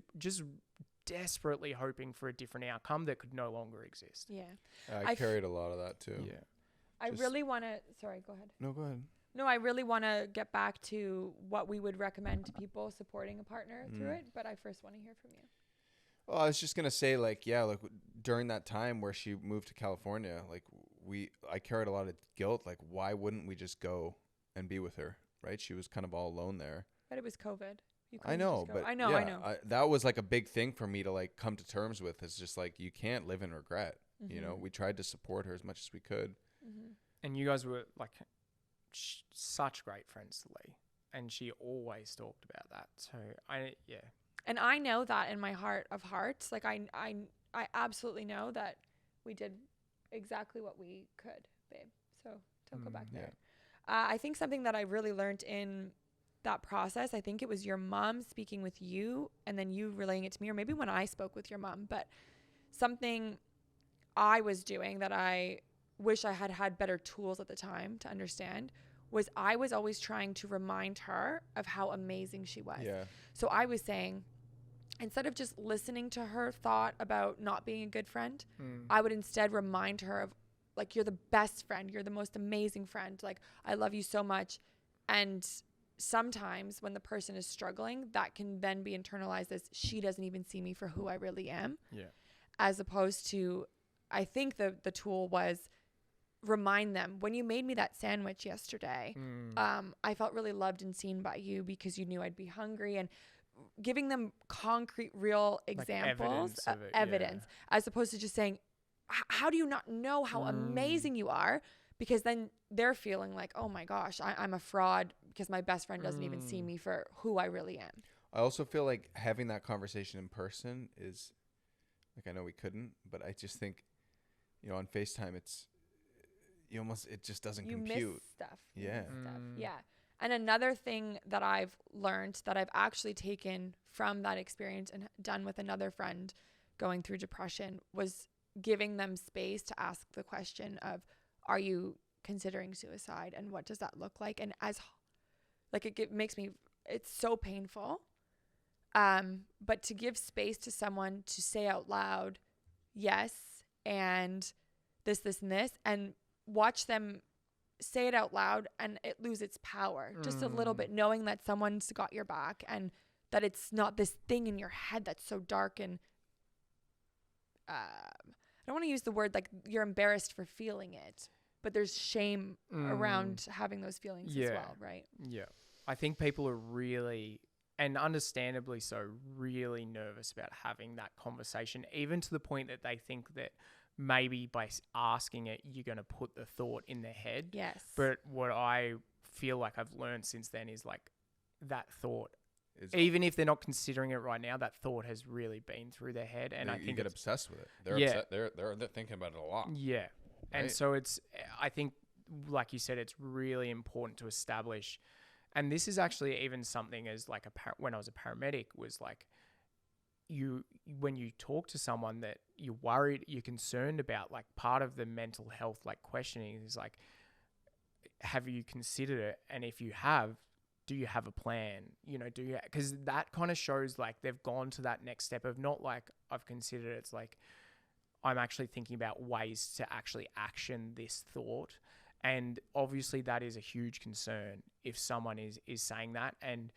desperately hoping for a different outcome that could no longer exist. Yeah. I carried a lot of that too. Yeah. I really want to, sorry, go ahead. No, go ahead. No, I really want to get back to what we would recommend to people supporting a partner through it, but I first want to hear from you. Well, I was just going to say, like, yeah, like during that time where she moved to California, like I carried a lot of guilt. Like, why wouldn't we just go and be with her? Right. She was kind of all alone there. But it was COVID. I know, but I know. That was like a big thing for me to like come to terms with. It's just like, you can't live in regret. You know, we tried to support her as much as we could. And you guys were like such great friends to Lee, and she always talked about that. So and I know that in my heart of hearts, like I absolutely know that we did exactly what we could, babe. So don't go back there. I think something that I really learned in that process, I think it was your mom speaking with you and then you relaying it to me, or maybe when I spoke with your mom, but something I was doing that I wish I had better tools at the time to understand was I was always trying to remind her of how amazing she was. Yeah. So I was saying, instead of just listening to her thought about not being a good friend, I would instead remind her of, like, you're the best friend. You're the most amazing friend. Like, I love you so much. And sometimes when the person is struggling, that can then be internalized as she doesn't even see me for who I really am. Yeah. As opposed to, I think the tool was remind them, when you made me that sandwich yesterday, I felt really loved and seen by you because you knew I'd be hungry, and giving them concrete, real examples, evidence of it, evidence, as opposed to just saying, how do you not know how amazing you are? Because then they're feeling like, oh my gosh, I'm a fraud because my best friend doesn't even see me for who I really am. I also feel like having that conversation in person is, like, I know we couldn't, but I just think, on FaceTime, it just doesn't compute. You miss stuff. Yeah. Yeah. And another thing that I've learned that I've actually taken from that experience and done with another friend going through depression was giving them space to ask the question of, are you considering suicide, and what does that look like? And it makes me, it's so painful. But to give space to someone to say out loud, yes, and this, and this, and watch them say it out loud and it lose its power just a little bit, knowing that someone's got your back and that it's not this thing in your head that's so dark. And I don't want to use the word like you're embarrassed for feeling it, but there's shame around having those feelings as well, right? Yeah. I think people are really, and understandably so, really nervous about having that conversation, even to the point that they think that maybe by asking it, you're going to put the thought in their head. Yes. But what I feel like I've learned since then is, like, that thought, even if they're not considering it right now, that thought has really been through their head. And I think you get obsessed with it. They're they're thinking about it a lot. Yeah. Right? And so I think, like you said, it's really important to establish. And this is actually even something as like when I was a paramedic, was like, when you talk to someone that you're worried, you're concerned about, like, part of the mental health, like, questioning is like, have you considered it? And if you have, do you have a plan? Because that kind of shows like they've gone to that next step of not like, I've considered it. It's like, I'm actually thinking about ways to actually action this thought. And obviously that is a huge concern if someone is saying that, and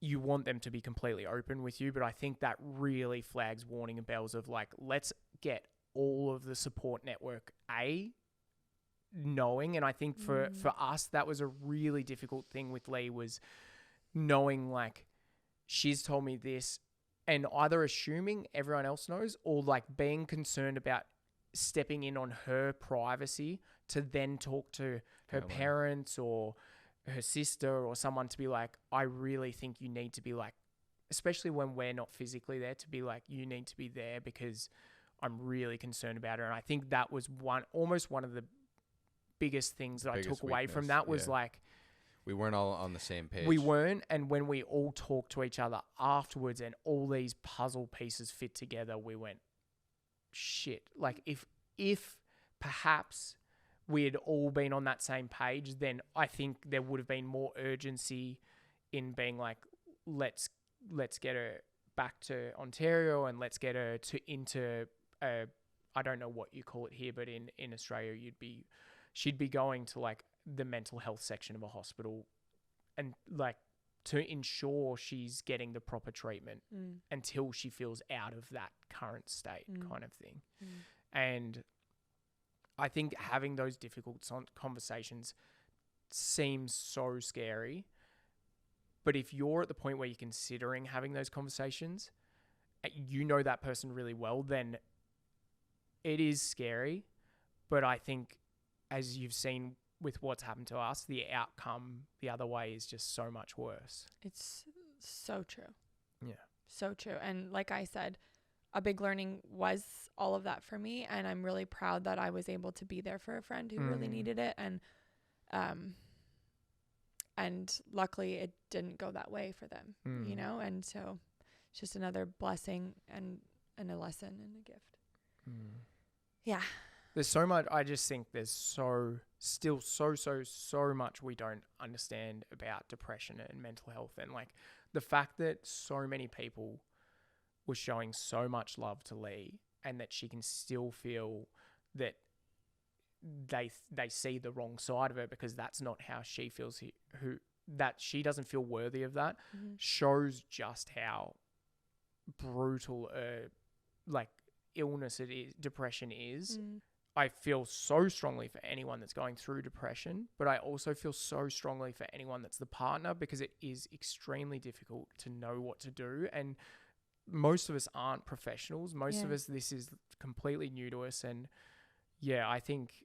you want them to be completely open with you. But I think that really flags warning bells of like, let's get all of the support network knowing. And I think for us, that was a really difficult thing with Lee, was knowing like, she's told me this, and either assuming everyone else knows, or like being concerned about stepping in on her privacy to then talk to her parents or her sister or someone to be like, I really think you need to be like, especially when we're not physically there, to be like, you need to be there because I'm really concerned about her. And I think that was almost one of the biggest things that I took away from that was like, we weren't all on the same page. We weren't. And when we all talked to each other afterwards and all these puzzle pieces fit together, we went, shit. Like if perhaps we had all been on that same page, then I think there would have been more urgency in being like, let's get her back to Ontario and let's get her into I don't know what you call it here, but in Australia she'd be going to like the mental health section of a hospital, and like to ensure she's getting the proper treatment until she feels out of that current state kind of thing. And I think having those difficult conversations seems so scary. But if you're at the point where you're considering having those conversations, you know that person really well, then it is scary. But I think, as you've seen with what's happened to us, the outcome the other way is just so much worse. It's so true. Yeah. So true. And like I said, a big learning was all of that for me. And I'm really proud that I was able to be there for a friend who really needed it. And And luckily it didn't go that way for them, you know? And so it's just another blessing and a lesson and a gift. Yeah. There's so much. I just think there's still so much we don't understand about depression and mental health. And like the fact that so many people were showing so much love to Lee, and that she can still feel that they see the wrong side of her because that's not how she feels, that she doesn't feel worthy of that, shows just how brutal like illness it is, depression is. I feel so strongly for anyone that's going through depression, but I also feel so strongly for anyone that's the partner, because it is extremely difficult to know what to do. And most of us aren't professionals. Most of us, this is completely new to us. And yeah, I think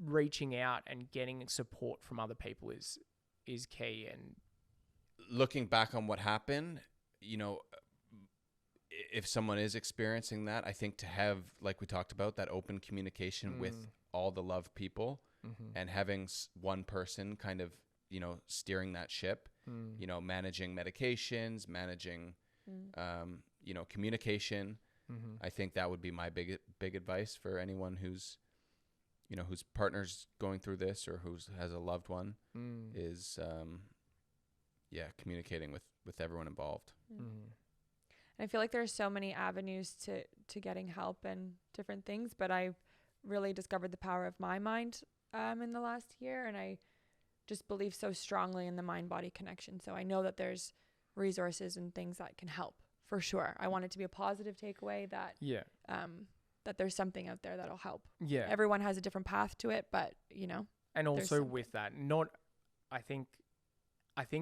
reaching out and getting support from other people is key. And looking back on what happened, you know, if someone is experiencing that, I think to have, like we talked about, that open communication with all the loved people, and having one person kind of, you know, steering that ship, you know, managing medications, managing, you know, communication. I think that would be my big advice for anyone who's, you know, whose partner's going through this or has a loved one, is, communicating with everyone involved. I feel like there's so many avenues to getting help and different things, but I've really discovered the power of my mind in the last year, and I just believe so strongly in the mind-body connection. So I know that there's resources and things that can help for sure. I want it to be a positive takeaway that that there's something out there that'll help. Yeah, everyone has a different path to it, but you know. And also with that, I think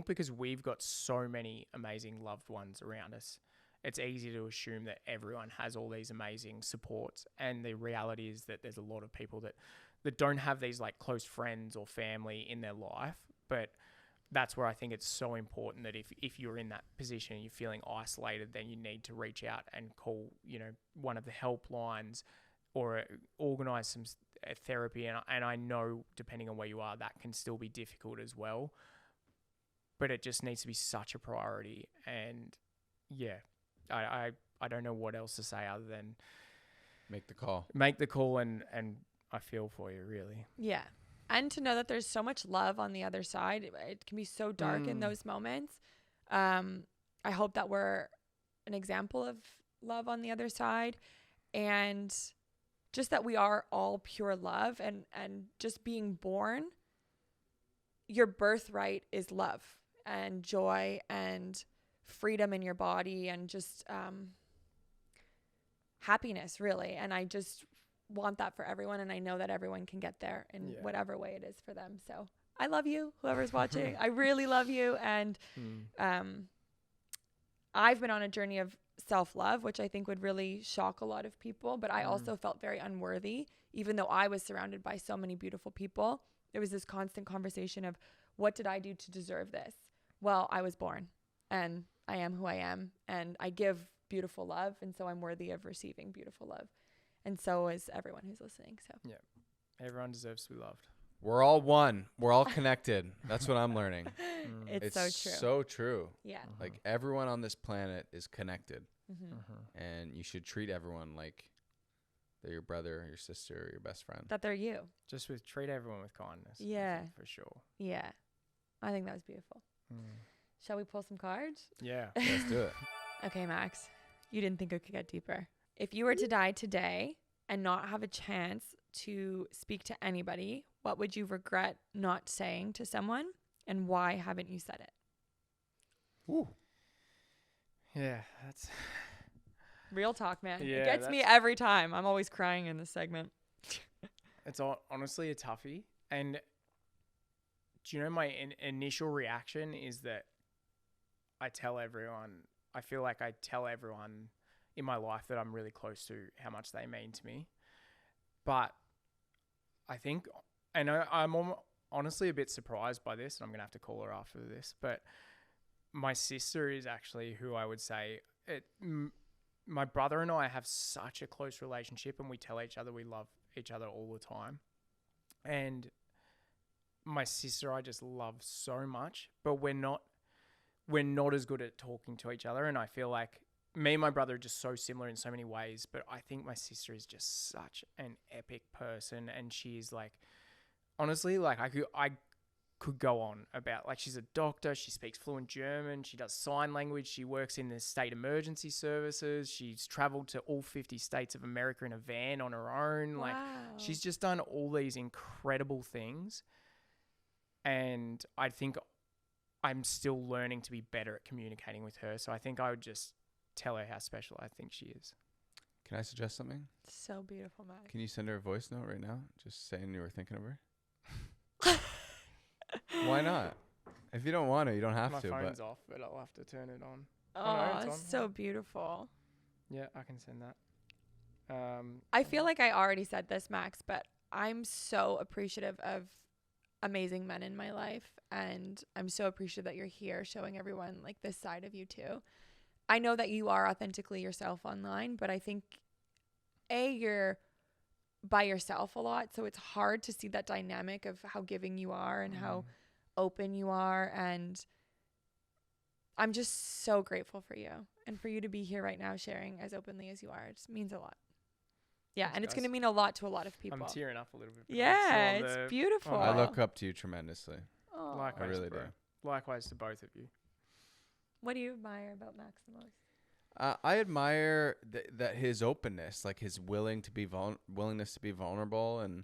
because we've got so many amazing loved ones around us, it's easy to assume that everyone has all these amazing supports. And the reality is that there's a lot of people that don't have these like close friends or family in their life. But that's where I think it's so important that if you're in that position and you're feeling isolated, then you need to reach out and call, you know, one of the helplines or organize some therapy. And I know, depending on where you are, that can still be difficult as well. But it just needs to be such a priority. And yeah, I don't know what else to say other than make the call, and I feel for you, really. Yeah. And to know that there's so much love on the other side. It can be so dark in those moments. I hope that we're an example of love on the other side, and just that we are all pure love, and just being born, your birthright is love and joy and freedom in your body and just happiness, really. And I just want that for everyone, and I know that everyone can get there in whatever way it is for them. So I love you, whoever's watching. I really love you. And I've been on a journey of self-love, which I think would really shock a lot of people, but I also felt very unworthy, even though I was surrounded by so many beautiful people. There was this constant conversation of, what did I do to deserve this? Well, I was born, and I am who I am, and I give beautiful love, and so I'm worthy of receiving beautiful love. And so is everyone who's listening. So yeah, everyone deserves to be loved. We're all one. We're all connected. That's what I'm learning. It's so true. So true. Yeah. Like everyone on this planet is connected, and you should treat everyone like they're your brother, your sister, or your best friend. That they're you. Just treat everyone with kindness. Yeah. For sure. Yeah. I think that was beautiful. Shall we pull some cards? Yeah. Let's do it. Okay, Max. You didn't think it could get deeper. If you were to die today and not have a chance to speak to anybody, what would you regret not saying to someone, and why haven't you said it? Ooh. Yeah, that's real talk, man. Yeah, it gets me every time. I'm always crying in this segment. It's honestly a toughie. And do you know my initial reaction is that I feel like I tell everyone in my life that I'm really close to how much they mean to me. But I think, and I'm honestly a bit surprised by this, and I'm going to have to call her after this, but my sister is actually who I would say, my brother and I have such a close relationship, and we tell each other we love each other all the time. And my sister I just love so much, but we're not as good at talking to each other. And I feel like me and my brother are just so similar in so many ways, but I think my sister is just such an epic person. And she's like, honestly, like I could go on about, like, she's a doctor, she speaks fluent German, she does sign language, she works in the state emergency services, she's traveled to all 50 states of America in a van on her own. Wow. Like, she's just done all these incredible things. And I think I'm still learning to be better at communicating with her. So I think I would just tell her how special I think she is. Can I suggest something? So beautiful, Max. Can you send her a voice note right now? Just saying you were thinking of her? Why not? If you don't want to, you don't have My to. phone's But off, but I'll have to turn it on. Oh, it's on. so beautiful. Yeah, I can send that. I feel like I already said this, Max, but I'm so appreciative of amazing men in my life, and I'm so appreciative that you're here showing everyone like this side of you too. I know that you are authentically yourself online, but I think you're by yourself a lot, so it's hard to see that dynamic of how giving you are and how open you are, and I'm just so grateful for you and for you to be here right now sharing as openly as you are. It just means a lot. Yeah, Thanks, and it's guys. going to mean a lot to a lot of people. I'm tearing up a little bit. Yeah, it's beautiful. I look up to you tremendously. Aw. Likewise, I really bro. do. Likewise to both of you. What do you admire about Max the most? I admire that his openness, like his willingness to be vulnerable, and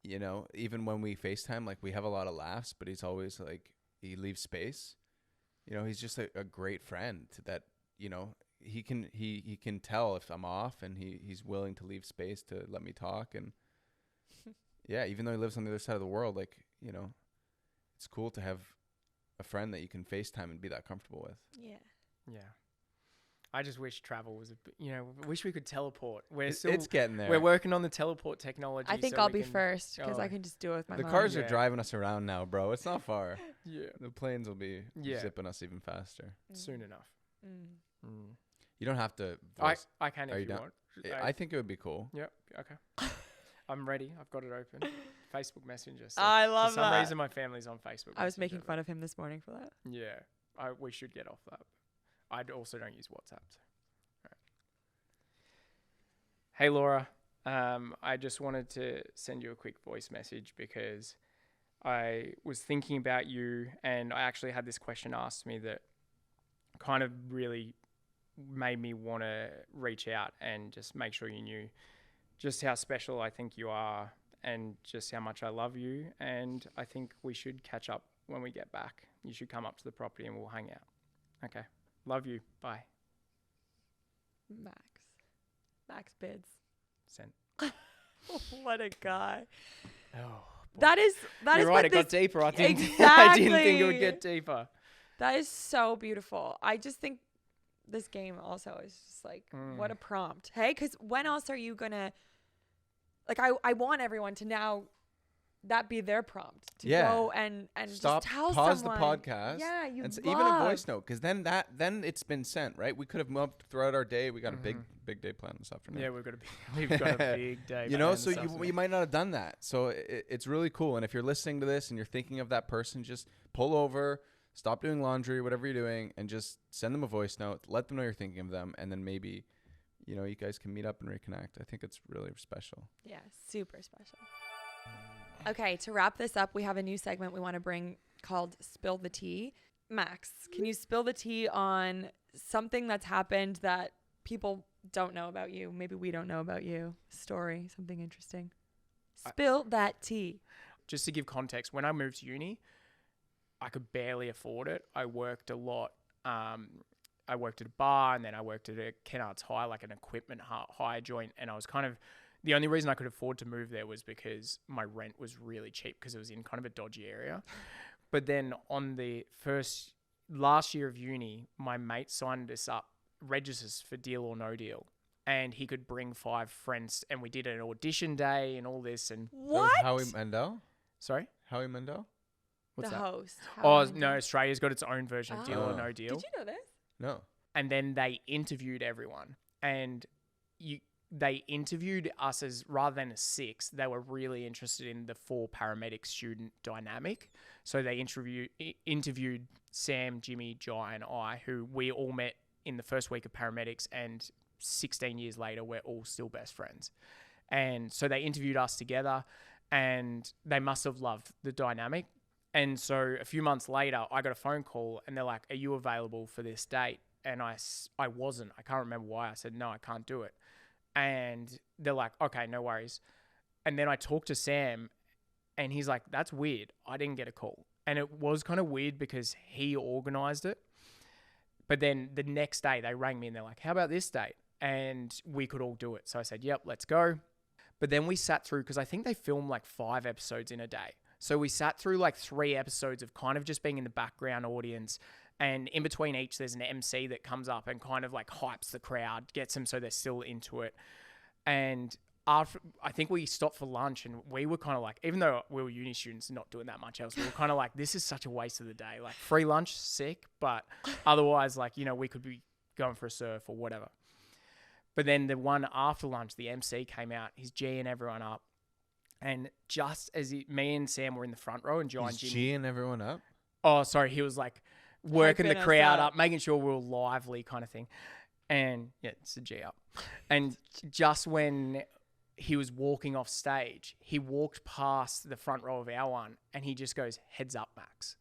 you know, even when we FaceTime, like we have a lot of laughs, but he's always like, he leaves space. You know, he's just a great friend that, you know, he can tell if I'm off, and he's willing to leave space to let me talk. And yeah, even though he lives on the other side of the world, like, you know, it's cool to have a friend that you can FaceTime and be that comfortable with. Yeah. Yeah. I just wish travel was wish we could teleport. It's getting there. We're working on the teleport technology. I think so I'll we be can- first because I Oh. can just do it with my The mind. cars Yeah. are driving us around now, bro. It's not far. Yeah. The planes will be Yeah. zipping us even faster. Soon enough. Mm. Mm. You don't have to I voice. can Are if you you down? want. I think it would be cool. Yep. Okay. I'm ready. I've got it open. Facebook Messenger. So I love for some that. reason, my family's on Facebook. I was Messenger, making fun of him this morning for that. but Yeah. We should get off that. I also don't use WhatsApp. So. All right. Hey, Laura. I just wanted to send you a quick voice message because I was thinking about you, and I actually had this question asked me that kind of really made me want to reach out and just make sure you knew just how special I think you are and just how much I love you. And I think we should catch up when we get back. You should come up to the property and we'll hang out. Okay. Love you. Bye. Max Bids. Sent. What a guy. Oh. That is You're what right. It got this- deeper. I didn't think it would Exactly. get deeper. That is so beautiful. I just think this game also is just like, what a prompt. Hey, because when else are you going to, like, I want everyone to now that be their prompt to go and Stop. just tell Pause someone. the podcast. Yeah, you and love. even a voice note, because then it's been sent, right? We could have moved throughout our day. We got a big day planned this afternoon. Yeah, we've got a big day. You know, planned so this you afternoon. might not have done that. So it's really cool. And if you're listening to this and you're thinking of that person, just pull over, stop doing laundry, whatever you're doing, and just send them a voice note. Let them know you're thinking of them, and then maybe, you know, you guys can meet up and reconnect. I think it's really special. Yeah, super special. Okay, to wrap this up, we have a new segment we want to bring called Spill the Tea. Max, can you spill the tea on something that's happened that people don't know about you? Maybe we don't know about you. Story, something interesting. Spill that tea. Just to give context, when I moved to uni, I could barely afford it. I worked a lot. I worked at a bar, and then I worked at a Kennards Hire, like an equipment hire joint. And I was kind of, the only reason I could afford to move there was because my rent was really cheap because it was in kind of a dodgy area. But then on the last year of uni, my mate signed us up, registers for Deal or No Deal. And he could bring 5 friends, and we did an audition day and all this. And What? Howie Mandel? sorry, Howie Mandel? what's the that? host. Oh How no, Australia's got its own version of Deal or Oh. No Deal. Did you know this? No. And then they interviewed everyone, and they interviewed us as, rather than as 6, they were really interested in the 4 paramedic student dynamic. So they interviewed Sam, Jimmy, Jai, and I, who we all met in the first week of paramedics, and 16 years later, we're all still best friends. And so they interviewed us together, and they must have loved the dynamic. And so a few months later, I got a phone call, and they're like, "Are you available for this date?" And I wasn't. I can't remember why. I said, "No, I can't do it." And they're like, "Okay, no worries." And then I talked to Sam, and he's like, "That's weird. I didn't get a call." And it was kind of weird because he organized it. But then the next day they rang me and they're like, "How about this date?" And we could all do it. So I said, "Yep, let's go." But then we sat through, because I think they filmed like 5 episodes in a day. So we sat through like 3 episodes of kind of just being in the background audience. And in between each, there's an MC that comes up and kind of like hypes the crowd, gets them so they're still into it. And after, I think we stopped for lunch, and we were kind of like, even though we were uni students not doing that much else, we were kind of like, this is such a waste of the day. Like, free lunch, sick, but otherwise, like, you know, we could be going for a surf or whatever. But then the one after lunch, the MC came out, he's G'ing everyone up. And just as me and Sam were in the front row and Jai and Jimmy. G'ing everyone up? Oh, sorry. He was like working the Hyping us crowd up. up, making sure we were lively kind of thing. And yeah, it's a G up. And just when he was walking off stage, he walked past the front row of our one and he just goes, "Heads up, Max,"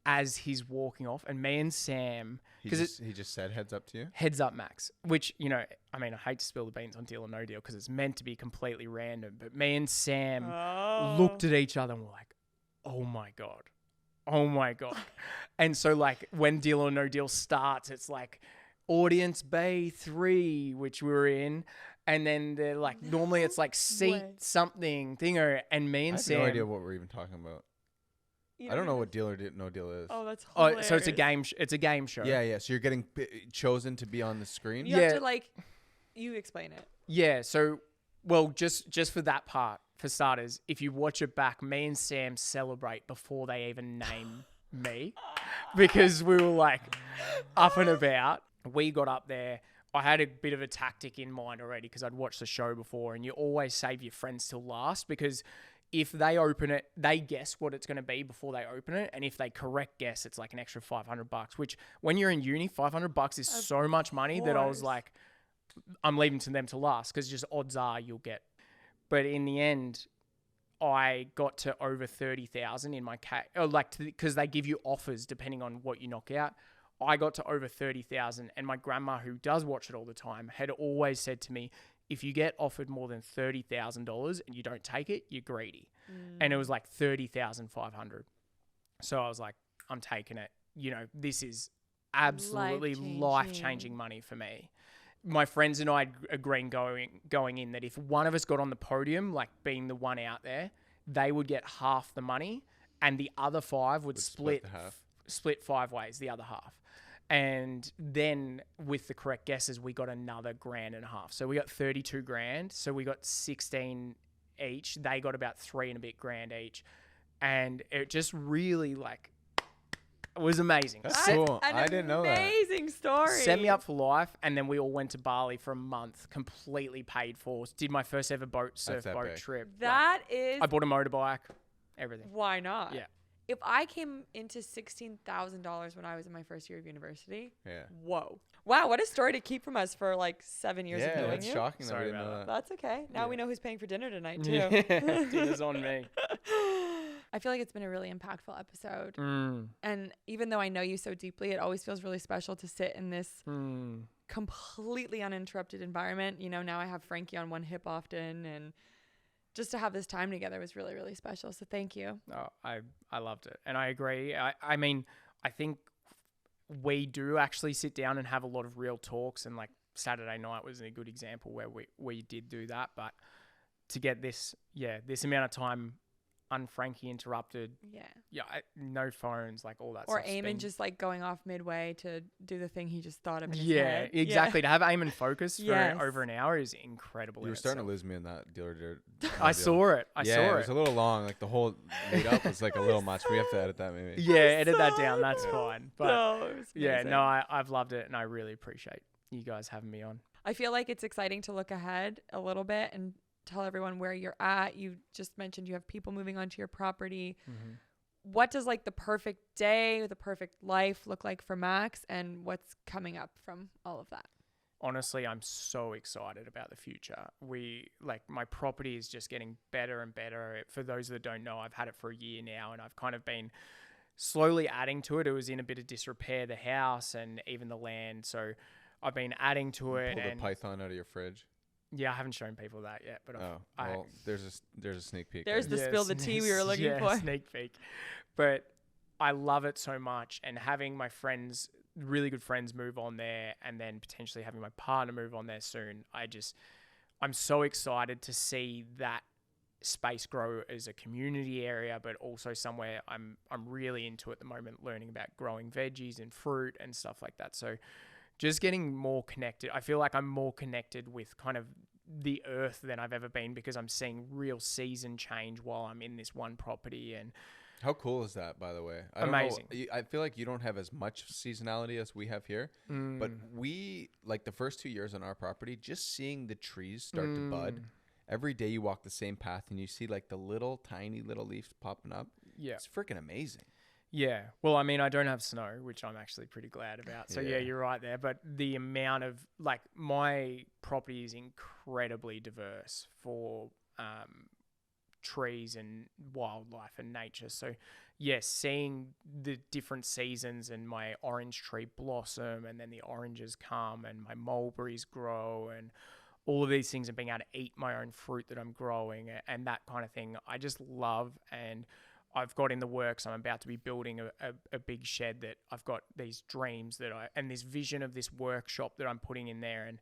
as he's walking off. And me and Sam, He because just said heads up to you? "Heads up, Max," which, you know, I mean, I hate to spill the beans on Deal or No Deal because it's meant to be completely random. But me and Sam looked at each other and were like, "Oh my God. Oh my God." And so, like, when Deal or No Deal starts, it's like audience bay 3, which we were in. And then they're like, normally it's like seat something thinger. And me I and have Sam. no idea what we're even talking about. I don't know what Deal or No Deal is. Oh, that's Oh, hilarious. so it's a game. It's a game show. Yeah. So you're getting chosen to be on the screen? You have to, like, you explain it. Yeah. So, well, just for that part, for starters, if you watch it back, me and Sam celebrate before they even name me, because we were like up and about. We got up there. I had a bit of a tactic in mind already because I'd watched the show before, and you always save your friends till last, because if they open it, they guess what it's going to be before they open it. And if they correct guess, it's like an extra $500, which when you're in uni, $500 is so much money that I was like, I'm leaving to them to last, because just odds are you'll get. But in the end, I got to over 30,000 in my because they give you offers depending on what you knock out. I got to over 30,000, and my grandma, who does watch it all the time, had always said to me, if you get offered more than $30,000 and you don't take it, you're greedy. And it was like 30,500. So I was like, I'm taking it. You know, this is absolutely life-changing money for me. My friends and I agreed going in that if one of us got on the podium, like being the one out there, they would get half the money, and the other 5 would split 5 ways, the other half. And then with the correct guesses, we got another $1,500. So we got 32 grand. So we got 16 each. They got about 3 and a bit grand each. And it just really, like, it was amazing. That's cool. I didn't know that. Amazing story. Set me up for life. And then we all went to Bali for a month, completely paid for. Did my first ever surf boat trip. That is. I bought a motorbike, everything. Why not? Yeah. If I came into $16,000 when I was in my first year of university, whoa. Wow, what a story to keep from us for like 7 years of knowing that's you. shocking. Sorry that we didn't about know that. That's okay. Now we know who's paying for dinner tonight, too. Yeah. Dinner's on me. I feel like it's been a really impactful episode. And even though I know you so deeply, it always feels really special to sit in this completely uninterrupted environment. You know, now I have Frankie on one hip often, and just to have this time together was really, really special. So thank you. Oh, I loved it. And I agree. I mean, I think we do actually sit down and have a lot of real talks, and like Saturday night was a good example where we did do that. But to get this amount of time unfrankie interrupted. Yeah, no phones, like all that or stuff. Or Eamon just like going off midway to do the thing he just thought of in his head. Exactly. To have Eamon focus for over an hour is incredible. You were starting to lose me in that deal. I saw it. I saw it. It was a little long. Like the whole lead up was like a little much. We have to edit that maybe. Yeah, edit that down. That's fine. But no, it was amazing. I've loved it, and I really appreciate you guys having me on. I feel like it's exciting to look ahead a little bit and tell everyone where you're at. You just mentioned you have people moving onto your property. Mm-hmm. What does like the perfect day, the perfect life look like for Max, and what's coming up from all of that? Honestly, I'm so excited about the future. My property is just getting better and better. For those that don't know, I've had it for a year now, and I've kind of been slowly adding to it. It was in a bit of disrepair, the house and even the land. So I've been adding to it. Pull and the python out of your fridge. Yeah, I haven't shown people that yet, but there's a sneak peek. There's the spill the tea we were looking for. Sneak peek. But I love it so much, and having my friends, really good friends, move on there, and then potentially having my partner move on there soon. I'm so excited to see that space grow as a community area, but also somewhere I'm really into at the moment, learning about growing veggies and fruit and stuff like that. So just getting more connected. I feel like I'm more connected with kind of the earth than I've ever been, because I'm seeing real season change while I'm in this one property. And how cool is that, by the way? Amazing. I feel like you don't have as much seasonality as we have here, but we, like the first 2 years on our property, just seeing the trees start to bud. Every day you walk the same path and you see like the little tiny little leaves popping up. Yeah. It's freaking amazing. Yeah. Well, I mean, I don't have snow, which I'm actually pretty glad about. So yeah, you're right there. But the amount of, like, my property is incredibly diverse for trees and wildlife and nature. So yes, seeing the different seasons and my orange tree blossom, and then the oranges come and my mulberries grow and all of these things, and being able to eat my own fruit that I'm growing and that kind of thing, I just love. And I've got in the works, I'm about to be building a big shed that I've got these dreams and this vision of this workshop that I'm putting in there. And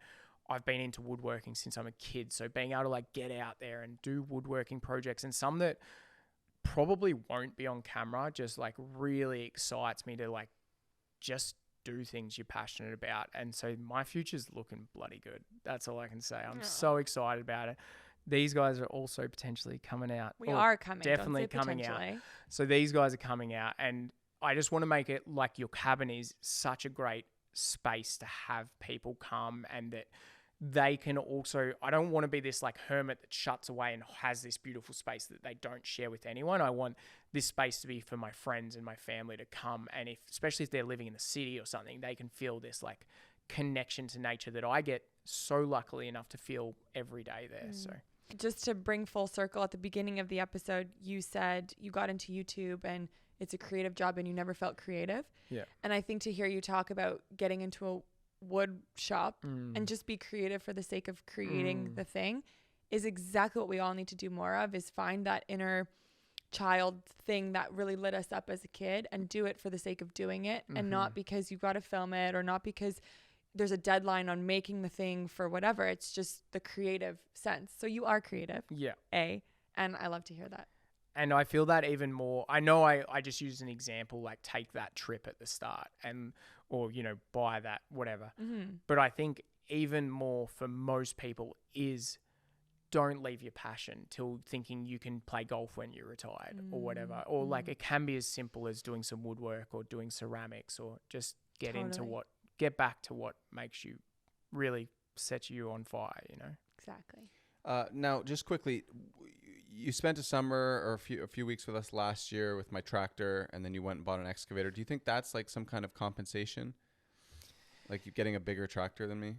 I've been into woodworking since I'm a kid. So being able to like get out there and do woodworking projects, and some that probably won't be on camera, just like really excites me to like just do things you're passionate about. And so my future's looking bloody good. That's all I can say. I'm so excited about it. These guys are also potentially coming out. We are coming. Definitely coming out. So these guys are coming out, and I just want to make it like your cabin is such a great space to have people come, and that they can also, I don't want to be this like hermit that shuts away and has this beautiful space that they don't share with anyone. I want this space to be for my friends and my family to come, and especially if they're living in the city or something, they can feel this like connection to nature that I get so luckily enough to feel every day there. So just to bring full circle, at the beginning of the episode, you said you got into YouTube and it's a creative job and you never felt creative. Yeah. And I think to hear you talk about getting into a wood shop and just be creative for the sake of creating the thing is exactly what we all need to do more of, is find that inner child thing that really lit us up as a kid and do it for the sake of doing it, and not because you've got to film it or not because there's a deadline on making the thing for whatever. It's just the creative sense. So you are creative. Yeah. And I love to hear that. And I feel that even more. I know I just used an example, like take that trip at the start or, you know, buy that, whatever. But I think even more for most people is don't leave your passion till thinking you can play golf when you're retired or whatever. Or like it can be as simple as doing some woodwork or doing ceramics, or just get back to what makes you really set you on fire, you know? Exactly. Now, just quickly, you spent a summer or a few weeks with us last year with my tractor, and then you went and bought an excavator. Do you think that's like some kind of compensation? Like you getting a bigger tractor than me?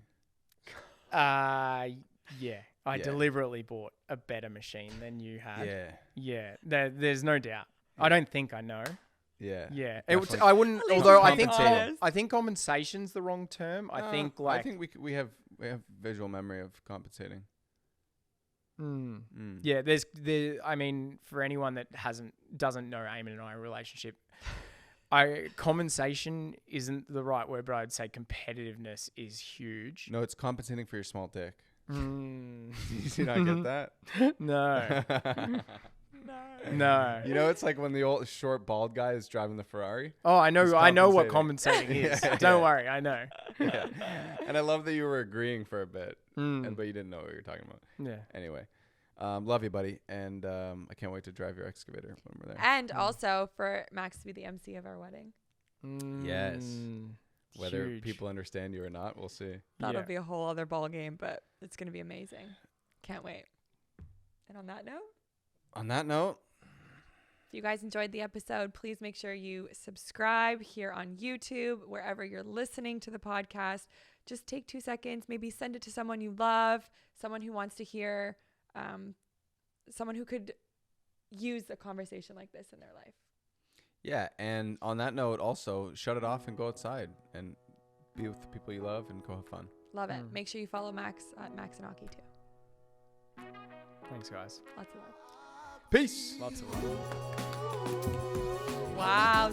Yeah. I deliberately bought a better machine than you had. Yeah. There's no doubt. I don't think I know. Yeah. I wouldn't. Although I think compensation's the wrong term. I think we have visual memory of compensating. Yeah. I mean, for anyone that doesn't know Eamon and I relationship, compensation isn't the right word, but I'd say competitiveness is huge. No, it's compensating for your small dick. Did you not get that? No. No. You know, it's like when the old short bald guy is driving the Ferrari. Oh, I know what compensating is. Don't worry, I know. Yeah. And I love that you were agreeing for a bit, but you didn't know what you were talking about. Yeah. Anyway, love you, buddy, and I can't wait to drive your excavator when we're there. And also for Max to be the MC of our wedding. Yes. Whether Huge. people understand you or not, we'll see. That'll Yeah. be a whole other ball game, but it's going to be amazing. Can't wait. And on that note, On that note, if you guys enjoyed the episode, please make sure you subscribe here on YouTube, wherever you're listening to the podcast. Just take 2 seconds, maybe send it to someone you love, someone who wants to hear, someone who could use a conversation like this in their life. yeah. And on that note, also shut it off and go outside and be with the people you love and go have fun. Love it. Make sure you follow Max at Max and Occy too. Thanks, guys. Lots of love. Peace. Lots of love. Wow.